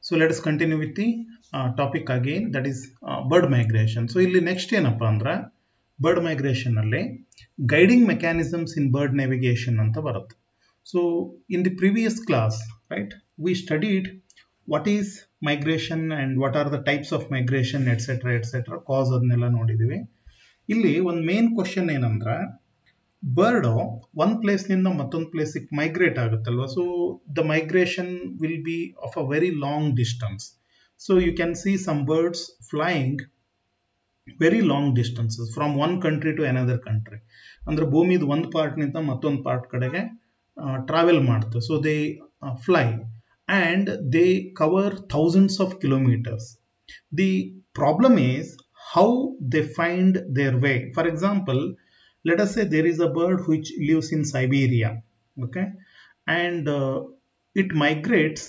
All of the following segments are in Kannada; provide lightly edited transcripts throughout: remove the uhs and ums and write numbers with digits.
So let us continue with the topic again, that is bird migration. So ಇಲ್ಲಿ next ಏನಪ್ಪಾ ಅಂದ್ರೆ bird migration ಅಲ್ಲಿ guiding mechanisms in bird navigation ಅಂತ ಬರುತ್ತೆ. So in the previous class, right, we studied what is migration and what are the types of migration, etc. cause ಅದನ್ನೆಲ್ಲ ನೋಡಿದೀವಿ. ಇಲ್ಲಿ ಒಂದು ಮೇನ್ ಕ್ವಶನ್ ಏನಂದ್ರೆ ಬರ್ಡ್ one place ನಿಂದ ಮತ್ತೊಂದು ಪ್ಲೇಸಿಗೆ ಮೈಗ್ರೇಟ್ ಆಗುತ್ತಲ್ವಾ. So the migration will be of a very long distance. So you can see some birds flying very long distances from one country to another country. ಅಂದ್ರೆ ಭೂಮಿದು ಒಂದು ಪಾರ್ಟ್ ನಿಂದ ಮತ್ತೊಂದು ಪಾರ್ಟ್ ಕಡೆಗೆ ಟ್ರಾವೆಲ್ ಮಾಡ್ತವೆ. So they fly and they cover thousands of kilometers. The problem is how they find their way. For example, let us say there is a bird which lives in Siberia, okay, and it migrates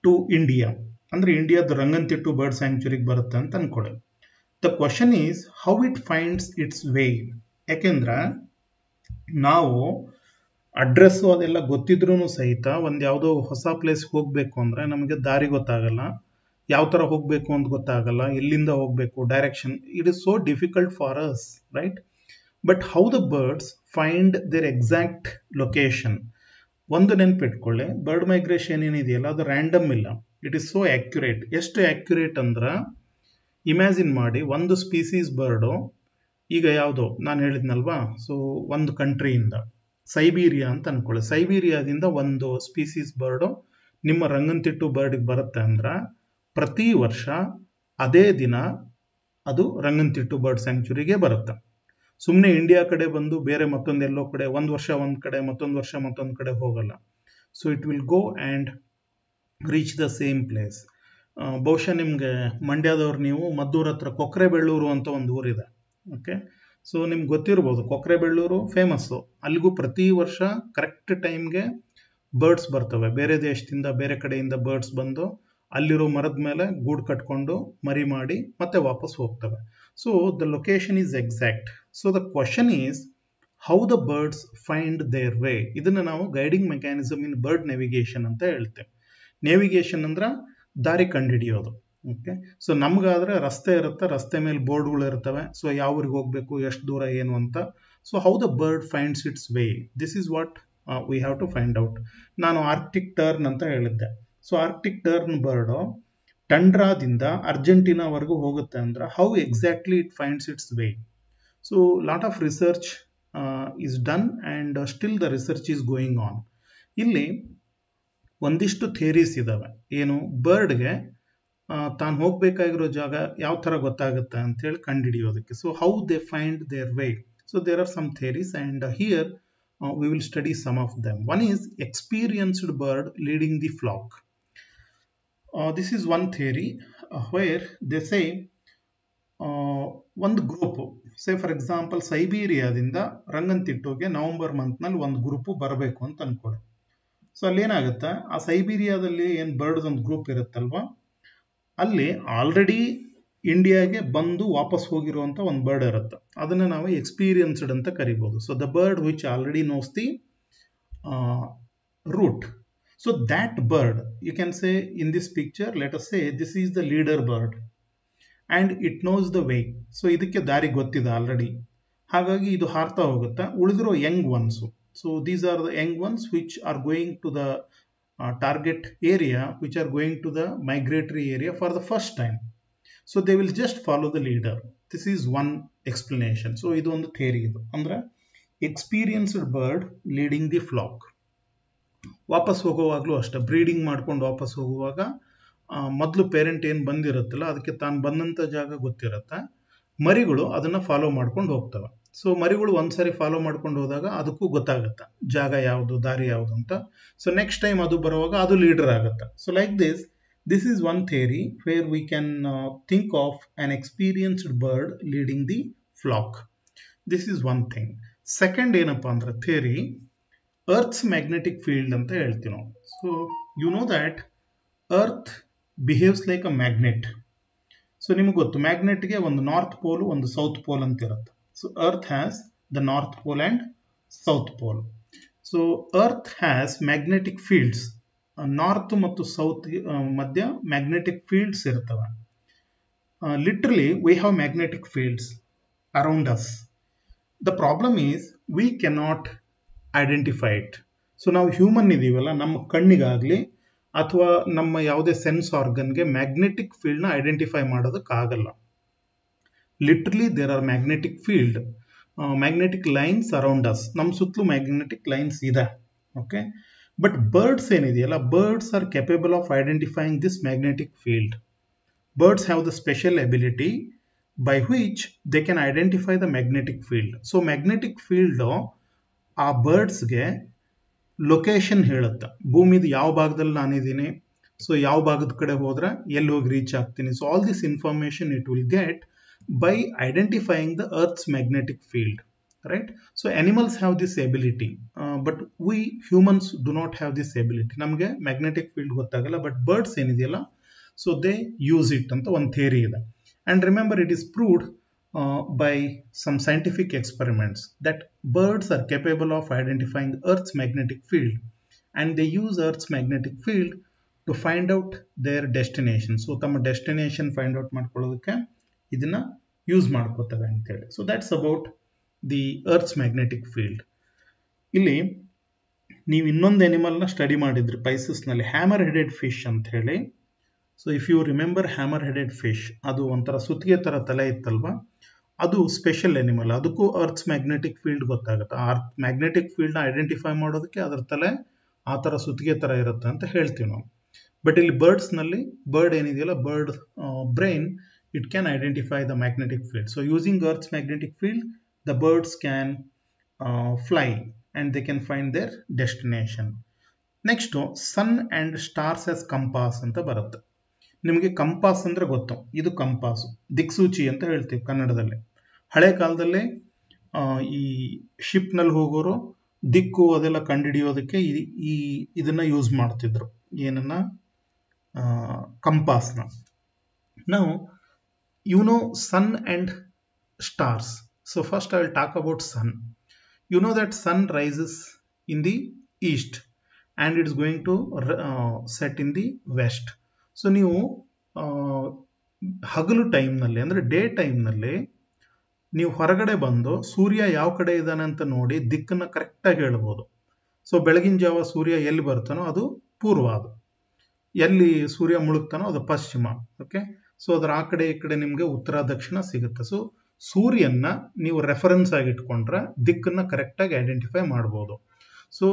to India. Andre India the Rangantittu bird sanctuary barutte anta anಕೊಳ್ಳಿ. The question is how it finds its way. ಯಾಕೆಂದ್ರೆ ನಾವು ಅಡ್ರೆಸ್ ಅದೆಲ್ಲ ಗೊತ್ತಿದ್ರೂ ಸಹಿತ ಒಂದು ಯಾವುದೋ ಹೊಸ ಪ್ಲೇಸ್ ಹೋಗಬೇಕು ಅಂದ್ರೆ ನಮಗೆ ದಾರಿ ಗೊತ್ತಾಗಲ್ಲ, ಯಾವ ತರ ಹೋಗಬೇಕು ಅಂತ ಗೊತ್ತಾಗಲ್ಲ, ಎಲ್ಲಿಂದ ಹೋಗಬೇಕು, direction. It is so difficult for us, right? But how the birds find their exact location. ಒಂದು ನೆನ್ಪಿಟ್ಕೊಳ್ಳಿ, ಬರ್ಡ್ ಮೈಗ್ರೇಷನ್ ಏನಿದೆಯಲ್ಲ ಅದು ರ್ಯಾಂಡಮ್ ಇಲ್ಲ, ಇಟ್ ಇಸ್ ಸೋ ಆಕ್ಯುರೇಟ್. ಎಷ್ಟು ಆಕ್ಯುರೇಟ್ ಅಂದ್ರೆ ಇಮ್ಯಾಜಿನ್ ಮಾಡಿ, ಒಂದು ಸ್ಪೀಸೀಸ್ ಬರ್ಡು ಈಗ ಯಾವುದೋ ನಾನು ಹೇಳಿದ್ನಲ್ವಾ, ಸೊ ಒಂದು ಕಂಟ್ರಿಯಿಂದ ಸೈಬೀರಿಯಾ ಅಂತ ಅನ್ಕೊಳ್ಳಿ, ಸೈಬೀರಿಯಾದಿಂದ ಒಂದು ಸ್ಪೀಸೀಸ್ ಬರ್ಡು ನಿಮ್ಮ ರಂಗನತಿಟ್ಟು ಬರ್ಡ್ಗೆ ಬರುತ್ತೆ ಅಂದ್ರೆ ಪ್ರತಿ ವರ್ಷ ಅದೇ ದಿನ ಅದು ರಂಗನತಿಟ್ಟು ಬರ್ಡ್ ಸ್ಯಾಂಕ್ಚುರಿಗೆ ಬರುತ್ತೆ. ಸುಮ್ಮನೆ ಇಂಡಿಯಾ ಕಡೆ ಬಂದು ಬೇರೆ ಮತ್ತೊಂದು ಎಲ್ಲೋ ಕಡೆ ಒಂದು ವರ್ಷ ಒಂದು ಕಡೆ ಮತ್ತೊಂದು ವರ್ಷ ಮತ್ತೊಂದು ಕಡೆ ಹೋಗಲ್ಲ. So it will go and reach the same place. ಬಹುಶಃ ನಿಮಗೆ ಮಂಡ್ಯದವ್ರು ನೀವು ಮದ್ದೂರ್ ಹತ್ರ ಕೊಕ್ರೆಬೆಳ್ಳೂರು ಅಂತ ಒಂದು ಊರಿದೆ, ಓಕೆ. ಸೊ ನಿಮ್ಗೆ ಗೊತ್ತಿರ್ಬೋದು, ಕೊಕ್ರೆಬೆಳ್ಳೂರು ಫೇಮಸ್ಸು. ಅಲ್ಲಿಗೂ ಪ್ರತಿ ವರ್ಷ ಕರೆಕ್ಟ್ ಟೈಮ್ಗೆ ಬರ್ಡ್ಸ್ ಬರ್ತವೆ. ಬೇರೆ ದೇಶದಿಂದ ಬೇರೆ ಕಡೆಯಿಂದ ಬರ್ಡ್ಸ್ ಬಂದು ಅಲ್ಲಿರೋ ಮರದ ಮೇಲೆ ಗೂಡು ಕಟ್ಕೊಂಡು ಮರಿ ಮಾಡಿ ಮತ್ತೆ ವಾಪಸ್ ಹೋಗ್ತವೆ. So the location is exact. So the question is how the birds find their way. ಇದನ್ನು ನಾವು ಗೈಡಿಂಗ್ ಮೆಕ್ಯಾನಿಸಮ್ ಇನ್ ಬರ್ಡ್ ನೇವಿಗೇಷನ್ ಅಂತ ಹೇಳ್ತೇವೆ. ನೇವಿಗೇಷನ್ ಅಂದ್ರೆ ದಾರಿ ಕಂಡುಹಿಡಿಯೋದು, ಓಕೆ. ಸೊ ನಮ್ಗಾದ್ರೆ ರಸ್ತೆ ಇರುತ್ತೆ, ರಸ್ತೆ ಮೇಲೆ ಬೋರ್ಡ್ಗಳು ಇರ್ತವೆ. ಸೊ ಯಾವ ಊರಿಗೆ ಹೋಗ್ಬೇಕು, ಎಷ್ಟು ದೂರ ಏನು ಅಂತ. So how the bird finds its way, this is what we have to find out. ನಾನು ಆರ್ಕ್ಟಿಕ್ ಟರ್ನ್ ಅಂತ ಹೇಳಿದ್ದೆ. ಸೊ ಆರ್ಕ್ಟಿಕ್ ಟರ್ನ್ ಬರ್ಡು ಟಂಡ್ರಾದಿಂದ ಅರ್ಜೆಂಟೀನಾವರೆಗೂ ಹೋಗುತ್ತೆ ಅಂದ್ರೆ how exactly it finds its way. So lot of research is done and still the research is going on. ಇಲ್ಲಿ ಒಂದಿಷ್ಟು ಥಿಯರೀಸ್ ಇದಾವೆ. ಏನು, ಬರ್ಡ್ಗೆ ತಾನು ಹೋಗ್ಬೇಕಾಗಿರೋ ಜಾಗ ಯಾವ ಥರ ಗೊತ್ತಾಗುತ್ತೆ ಅಂತೇಳಿ ಕಂಡುಹಿಡಿಯೋದಕ್ಕೆ. So how they find their way. So there are some theories and here we will study some of them. One is experienced bird leading the flock. This is one theory where they say ಒಂದು ಗ್ರೂಪು, ಸೇ ಫಾರ್ ಎಕ್ಸಾಂಪಲ್ ಸೈಬೀರಿಯಾದಿಂದ ರಂಗನತಿಟ್ಟುಗೆ ನವಂಬರ್ ಮಂತ್ನಲ್ಲಿ ಒಂದು ಗ್ರೂಪು ಬರಬೇಕು ಅಂತ ಅನ್ಕೊಳ್ಳಿ. ಸೊ ಅಲ್ಲಿ ಏನಾಗುತ್ತೆ, ಆ ಸೈಬೀರಿಯಾದಲ್ಲಿ ಏನು ಬರ್ಡ್ಸ್ ಒಂದು ಗ್ರೂಪ್ ಇರುತ್ತಲ್ವ, ಅಲ್ಲಿ ಆಲ್ರೆಡಿ ಇಂಡಿಯಾಗೆ ಬಂದು ವಾಪಸ್ ಹೋಗಿರುವಂಥ ಒಂದು ಬರ್ಡ್ ಇರುತ್ತೆ. ಅದನ್ನು ನಾವು ಎಕ್ಸ್ಪೀರಿಯನ್ಸ್ಡ್ ಅಂತ ಕರಿಬೋದು. So the bird which already knows the route. So that bird you can say in this picture, let us say this is the leader bird and it knows the way. So ಇದಕ್ಕೆ ದಾರಿ ಗೊತ್ತಿದೆ ಆಲ್ರೆಡಿ, ಹಾಗಾಗಿ ಇದು ಹಾರ್ತಾ ಹೋಗುತ್ತೆ. ಉಳಿದಿರೋ young ones, so these are the young ones which are going to the target area, which are going to the migratory area for the first time. So they will just follow the leader. This is one explanation. So idu ಒಂದು theory ಇದು, ಅಂದ್ರೆ experienced bird leading the flock. ವಾಪಸ್ ಹೋಗುವಾಗಲೂ ಅಷ್ಟೇ, ಬ್ರೀಡಿಂಗ್ ಮಾಡ್ಕೊಂಡು ವಾಪಸ್ ಹೋಗುವಾಗ ಮೊದಲು ಪೇರೆಂಟ್ ಏನು ಬಂದಿರುತ್ತಲ್ಲ ಅದಕ್ಕೆ ತಾನು ಬಂದಂಥ ಜಾಗ ಗೊತ್ತಿರುತ್ತೆ, ಮರಿಗಳು ಅದನ್ನು ಫಾಲೋ ಮಾಡ್ಕೊಂಡು ಹೋಗ್ತವೆ. ಸೊ ಮರಿಗಳು ಒಂದ್ಸರಿ ಫಾಲೋ ಮಾಡ್ಕೊಂಡು ಹೋದಾಗ ಅದಕ್ಕೂ ಗೊತ್ತಾಗುತ್ತೆ ಜಾಗ ಯಾವುದು, ದಾರಿ ಯಾವುದು ಅಂತ. ಸೊ ನೆಕ್ಸ್ಟ್ ಟೈಮ್ ಅದು ಬರುವಾಗ ಅದು ಲೀಡರ್ ಆಗುತ್ತೆ. So like this is one theory where we can think of an experienced bird leading the flock. This is one thing. Second ಏನಪ್ಪಾ ಅಂದ್ರೆ ಥಿಯರಿ ಅರ್ತ್ಸ್ ಮ್ಯಾಗ್ನೆಟಿಕ್ ಫೀಲ್ಡ್ ಅಂತ ಹೇಳ್ತೀವಿ ನಾವು. So you know that earth behaves like a magnet. So ನಿಮ್ಗೆ ಗೊತ್ತು, ಮ್ಯಾಗ್ನೆಟ್ಗೆ ಒಂದು ನಾರ್ತ್ ಪೋಲ್ ಒಂದು ಸೌತ್ ಪೋಲ್ ಅಂತ ಇರುತ್ತೆ. So Earth has the North Pole and South Pole. So Earth has magnetic fields north ಮತ್ತು ಸೌತ್ ಮಧ್ಯ ಮ್ಯಾಗ್ನೆಟಿಕ್ ಫೀಲ್ಡ್ಸ್ ಇರ್ತವೆ. Literally, we have magnetic fields around us. The problem is we cannot identify it. So ನಾವು ಹ್ಯೂಮನ್ ಇದೀವಲ್ಲ, ನಮ್ಮ ಕಣ್ಣಿಗಾಗಲಿ ಅಥವಾ ನಮ್ಮ ಯಾವುದೇ ಸೆನ್ಸ್ ಆರ್ಗನ್ಗೆ ಮ್ಯಾಗ್ನೆಟಿಕ್ ಫೀಲ್ಡ್ನ ಐಡೆಂಟಿಫೈ ಮಾಡೋದಕ್ಕಾಗಲ್ಲ. Literally there are magnetic field, magnetic lines around us. ನಮ್ಮ ಸುತ್ತಲೂ ಮ್ಯಾಗ್ನೆಟಿಕ್ ಲೈನ್ಸ್ ಇದೆ. ಓಕೆ, ಬಟ್ ಬರ್ಡ್ಸ್ ಏನಿದೆಯಲ್ಲ, birds are capable of identifying this magnetic field. Birds have the special ability by which they can identify the magnetic field. So magnetic field ಆ ಬರ್ಡ್ಸ್ಗೆ ಲೊಕೇಶನ್ ಹೇಳುತ್ತೆ, ಭೂಮಿದು ಯಾವ ಭಾಗದಲ್ಲಿ ನಾನಿದ್ದೀನಿ, ಸೊ ಯಾವ ಭಾಗದ ಕಡೆ ಹೋದ್ರೆ ಎಲ್ಲಿ ಹೋಗಿ ರೀಚ್ ಆಗ್ತೀನಿ. So all this information it will get by identifying the Earth's magnetic field, right? So animals have this ability, but we humans do not have this ability. ನಮಗೆ ಮ್ಯಾಗ್ನೆಟಿಕ್ ಫೀಲ್ಡ್ ಗೊತ್ತಾಗಲ್ಲ, ಬಟ್ ಬರ್ಡ್ಸ್ ಏನಿದೆಯಲ್ಲ, so they use it ಅಂತ ಒಂದು ಥಿಯರಿ ಇದೆ. And remember, it is proved by some scientific experiments that birds are capable of identifying Earth's magnetic field, and they use Earth's magnetic field to find out their destination. So ತಮ್ಮ ಡೆಸ್ಟಿನೇಷನ್ ಫೈಂಡ್ ಔಟ್ ಮಾಡ್ಕೊಳ್ಳೋದಕ್ಕೆ ಇದನ್ನ ಯೂಸ್ ಮಾಡ್ಕೋತವೆ ಅಂತೇಳಿ. So that's about the earth's magnetic field. ಇಲ್ಲಿ ನೀವು ಇನ್ನೊಂದು ಎನಿಮಲ್ನ ಸ್ಟಡಿ ಮಾಡಿದ್ರಿ ಪೈಸಸ್ನಲ್ಲಿ, ಹ್ಯಾಮರ್ ಹೆಡೆಡ್ ಫಿಶ್ ಅಂತ ಹೇಳಿ. So if you remember hammer headed fish, ಅದು ಒಂಥರ ಸುತ್ತಿಗೆ ಥರ ತಲೆ ಇತ್ತಲ್ವಾ, ಅದು ಸ್ಪೆಷಲ್ ಎನಿಮಲ್. ಅದಕ್ಕೂ ಅರ್ತ್ಸ್ ಮ್ಯಾಗ್ನೆಟಿಕ್ ಫೀಲ್ಡ್ ಗೊತ್ತಾಗುತ್ತೆ. ಅರ್ತ್ ಮ್ಯಾಗ್ನೆಟಿಕ್ ಫೀಲ್ಡ್ನ ಐಡೆಂಟಿಫೈ ಮಾಡೋದಕ್ಕೆ ಅದರ ತಲೆ ಆ ಥರ ಸುತ್ತಿಗೆ ಥರ ಇರುತ್ತೆ ಅಂತ ಹೇಳ್ತೀವಿ ನಾವು. ಬಟ್ ಇಲ್ಲಿ ಬರ್ಡ್ಸ್ನಲ್ಲಿ, ಬರ್ಡ್ ಏನಿದೆಯಲ್ಲ, bird brain, it can identify the magnetic field. So using Earth's magnetic field, the birds can fly and they can find their destination. Next, sun and stars as compass ಅಂತ ಬರುತ್ತೆ. ನಿಮಗೆ ಕಂಪಾಸ್ ಅಂದ್ರೆ ಗೊತ್ತು, ಇದು ಕಂಪಾಸ್, ದಿಕ್ಸೂಚಿ ಅಂತ ಹೇಳ್ತೀವಿ ಕನ್ನಡದಲ್ಲಿ. ಹಳೆ ಕಾಲದಲ್ಲೇ ಈ ಶಿಪ್ನಲ್ಲಿ ಹೋಗೋರು ದಿಕ್ಕು ಅದೆಲ್ಲ ಕಂಡುಹಿಡಿಯೋದಕ್ಕೆ ಇದನ್ನ ಯೂಸ್ ಮಾಡ್ತಿದ್ರು, ಏನನ್ನ, ಕಂಪಾಸ್ನ. ನಾವು you know sun and stars. So first I will talk about sun. You know that sun rises in the east and it is going to set in the west. So ನೀವು ಹಗಲು ಟೈಮ್ನಲ್ಲಿ ಅಂದರೆ ಡೇ ಟೈಮ್ನಲ್ಲಿ ನೀವು ಹೊರಗಡೆ ಬಂದು ಸೂರ್ಯ ಯಾವ ಕಡೆ ಇದ್ದಾನೆ ಅಂತ ನೋಡಿ ದಿಕ್ಕನ್ನು ಕರೆಕ್ಟಾಗಿ ಹೇಳ್ಬೋದು. ಸೊ ಬೆಳಗಿನ ಜಾವ ಸೂರ್ಯ ಎಲ್ಲಿ ಬರ್ತಾನೋ ಅದು ಪೂರ್ವ, ಅದು ಎಲ್ಲಿ ಸೂರ್ಯ ಮುಳುಗ್ತಾನೋ ಅದು ಪಶ್ಚಿಮ. ಓಕೆ, ಸೊ ಅದರ ಆ ಕಡೆ ಈ ಕಡೆ ನಿಮಗೆ ಉತ್ತರ ದಕ್ಷಿಣ ಸಿಗುತ್ತೆ. ಸೊ ಸೂರ್ಯನ ನೀವು ರೆಫರೆನ್ಸ್ ಆಗಿ ಇಟ್ಕೊಂಡ್ರೆ ದಿಕ್ಕನ್ನ ಕರೆಕ್ಟಾಗಿ ಐಡೆಂಟಿಫೈ ಮಾಡ್ಬೋದು. So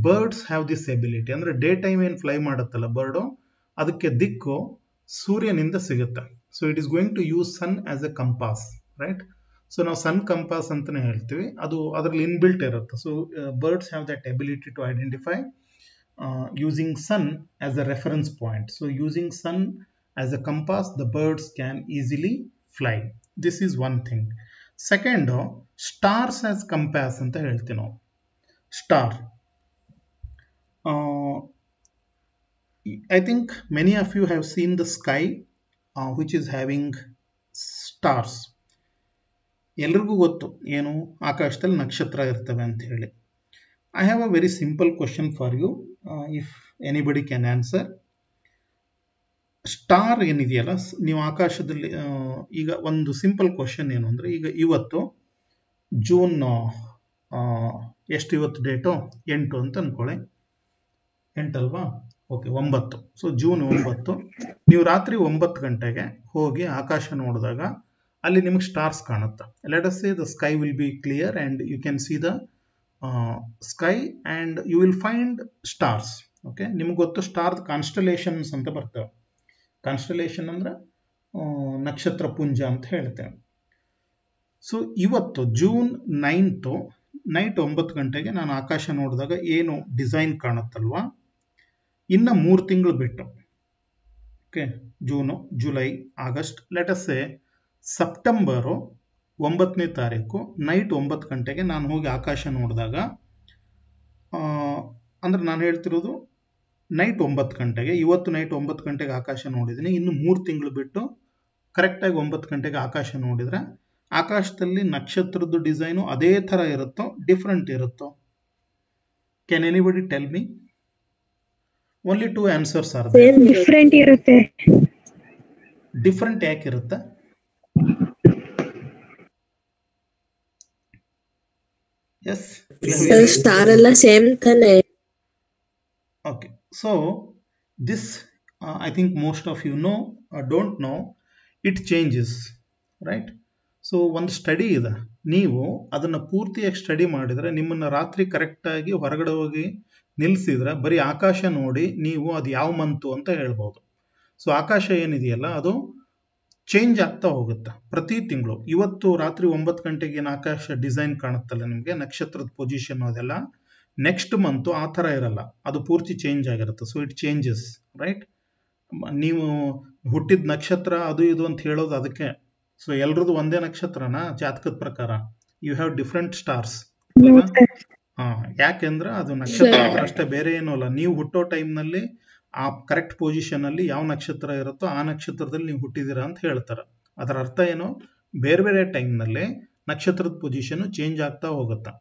birds have this ability, ಅಂದರೆ ಡೇ ಟೈಮ್ ಏನು ಫ್ಲೈ ಮಾಡುತ್ತಲ್ಲ ಬರ್ಡು, ಅದಕ್ಕೆ ದಿಕ್ಕು ಸೂರ್ಯನಿಂದ ಸಿಗುತ್ತೆ. So it is going to use sun as a compass, right? So ನಾವು ಸನ್ ಕಂಪಾಸ್ ಅಂತಾನೆ ಹೇಳ್ತೀವಿ, ಅದು ಅದರಲ್ಲಿ ಇನ್ಬಿಲ್ಟ್ ಇರುತ್ತೆ. So birds have that ability to identify using sun as a reference point. So using sun as a compass, the birds can easily fly. This is one thing. Second, stars as compass anta heltini ನಾವು. Star, I think many of you have seen the sky which is having stars. ಎಲ್ರಿಗೂ ಗೊತ್ತು ಏನು, ಆಕಾಶದಲ್ಲಿ ನಕ್ಷತ್ರ ಇರ್ತವೆ ಅಂತ ಹೇಳಿ. I have a very simple question for you, if anybody can answer. Star ಏನಿದೆಯಲ್ಲ, ನೀವು ಆಕಾಶದಲ್ಲಿ, ಈಗ ಒಂದು ಸಿಂಪಲ್ ಕ್ವಶನ್ ಏನು ಅಂದರೆ, ಈಗ ಇವತ್ತು ಜೂನ್ ಎಷ್ಟು, ಇವತ್ತು ಡೇಟು 8 ಅಂತ ಅಂದ್ಕೊಳ್ಳಿ, 8 ಅಲ್ವಾ? ಓಕೆ, 9. ಸೊ ಜೂನ್ 9, ನೀವು ರಾತ್ರಿ 9 ಗಂಟೆಗೆ ಹೋಗಿ ಆಕಾಶ ನೋಡಿದಾಗ ಅಲ್ಲಿ ನಿಮಗೆ ಸ್ಟಾರ್ಸ್ ಕಾಣುತ್ತೆ. Let us say the sky will be clear and you can see the sky and you will find stars. Okay, ನಿಮ್ಗೆ ಗೊತ್ತು ಸ್ಟಾರ್ ಕಾನ್ಸ್ಟಲೇಷನ್ಸ್ ಅಂತ ಬರ್ತವೆ. ಕಾನ್ಸ್ಟಲೇಷನ್ ಅಂದ್ರೆ ನಕ್ಷತ್ರ ಪುಂಜ ಅಂತ ಹೇಳ್ತೇವೆ. ಸೊ ಇವತ್ತು ಜೂನ್ 9 ನೈಟ್ 9 ಗಂಟೆಗೆ ನಾನು ಆಕಾಶ ನೋಡಿದಾಗ ಏನು ಡಿಸೈನ್ ಕಾಣುತ್ತಲ್ವಾ, ಇನ್ನು 3 ತಿಂಗಳು ಬಿಟ್ಟು, okay, June, July, August, let us say September 9ನೇ ತಾರೀಕು ನೈಟ್ 9 ಗಂಟೆಗೆ ನಾನು ಹೋಗಿ ಆಕಾಶ ನೋಡಿದಾಗ, ಅಂದ್ರೆ ನಾನು ಹೇಳ್ತಿರೋದು ನೈಟ್ 9 ಗಂಟೆಗೆ, ಇವತ್ತು ನೈಟ್ 9 ಗಂಟೆಗೆ ಆಕಾಶ ನೋಡಿದ್ದೀನಿ, ಇನ್ನು 3 ತಿಂಗಳು ಬಿಟ್ಟು ಕರೆಕ್ಟಾಗಿ 9 ಗಂಟೆಗೆ ಆಕಾಶ ನೋಡಿದ್ರೆ ಆಕಾಶದಲ್ಲಿ ನಕ್ಷತ್ರದ ಡಿಸೈನು ಅದೇ ಥರ ಇರುತ್ತೋ ಡಿಫ್ರೆಂಟ್ ಇರುತ್ತೋ? Can anybody tell me? Only 2 answers are there. Same different ಇರುತ್ತೆ. ಡಿಫ್ರೆಂಟ್ ಯಾಕಿರುತ್ತೆ? ಎಸ್, ಸ್ಟಾರ್ ಎಲ್ಲ ಸೇಮ್ ತಾನೆ. Okay, so this I think most of you know or don't know, it changes, right? So ಒಂದು ಸ್ಟಡಿ ಇದೆ, ನೀವು ಅದನ್ನು ಪೂರ್ತಿಯಾಗಿ ಸ್ಟಡಿ ಮಾಡಿದರೆ ನಿಮ್ಮನ್ನು ರಾತ್ರಿ ಕರೆಕ್ಟಾಗಿ ಹೊರಗಡೆ ಹೋಗಿ ನಿಲ್ಲಿಸಿದ್ರೆ ಬರೀ ಆಕಾಶ ನೋಡಿ ನೀವು ಅದು ಯಾವ ಮಂತು ಅಂತ ಹೇಳ್ಬೋದು. ಸೊ ಆಕಾಶ ಏನಿದೆಯಲ್ಲ ಅದು ಚೇಂಜ್ ಆಗ್ತಾ ಹೋಗುತ್ತೆ ಪ್ರತಿ ತಿಂಗಳು. ಇವತ್ತು ರಾತ್ರಿ 9 ಗಂಟೆಗೆ ಏನು ಆಕಾಶ ಡಿಸೈನ್ ಕಾಣುತ್ತಲ್ಲ ನಿಮಗೆ, ನಕ್ಷತ್ರದ ಪೊಸಿಷನ್ ಅದೆಲ್ಲ ನೆಕ್ಸ್ಟ್ ಮಂತು ಆ ಥರ ಇರಲ್ಲ, ಅದು ಪೂರ್ತಿ ಚೇಂಜ್ ಆಗಿರುತ್ತೆ. So it changes, right? ನೀವು ಹುಟ್ಟಿದ ನಕ್ಷತ್ರ ಅದು ಇದು ಅಂತ ಹೇಳೋದು ಅದಕ್ಕೆ. ಸೊ ಎಲ್ರದ್ದು ಒಂದೇ ನಕ್ಷತ್ರನ ಜಾತಕದ ಪ್ರಕಾರ? You have different stars. ಯಾಕೆಂದ್ರೆ ಅದು ನಕ್ಷತ್ರ ಅಷ್ಟೇ, ಬೇರೆ ಏನೂ ಅಲ್ಲ. ನೀವು ಹುಟ್ಟೋ ಟೈಮ್ನಲ್ಲಿ ಆ ಕರೆಕ್ಟ್ ಪೊಸಿಷನ್ ಅಲ್ಲಿ ಯಾವ ನಕ್ಷತ್ರ ಇರುತ್ತೋ ಆ ನಕ್ಷತ್ರದಲ್ಲಿ ನೀವು ಹುಟ್ಟಿದಿರಾ ಅಂತ ಹೇಳ್ತಾರೆ. ಅದರ ಅರ್ಥ ಏನು, ಬೇರೆ ಬೇರೆ ಟೈಮ್ನಲ್ಲಿ ನಕ್ಷತ್ರದ ಪೊಸಿಷನ್ ಚೇಂಜ್ ಆಗ್ತಾ ಹೋಗುತ್ತೆ.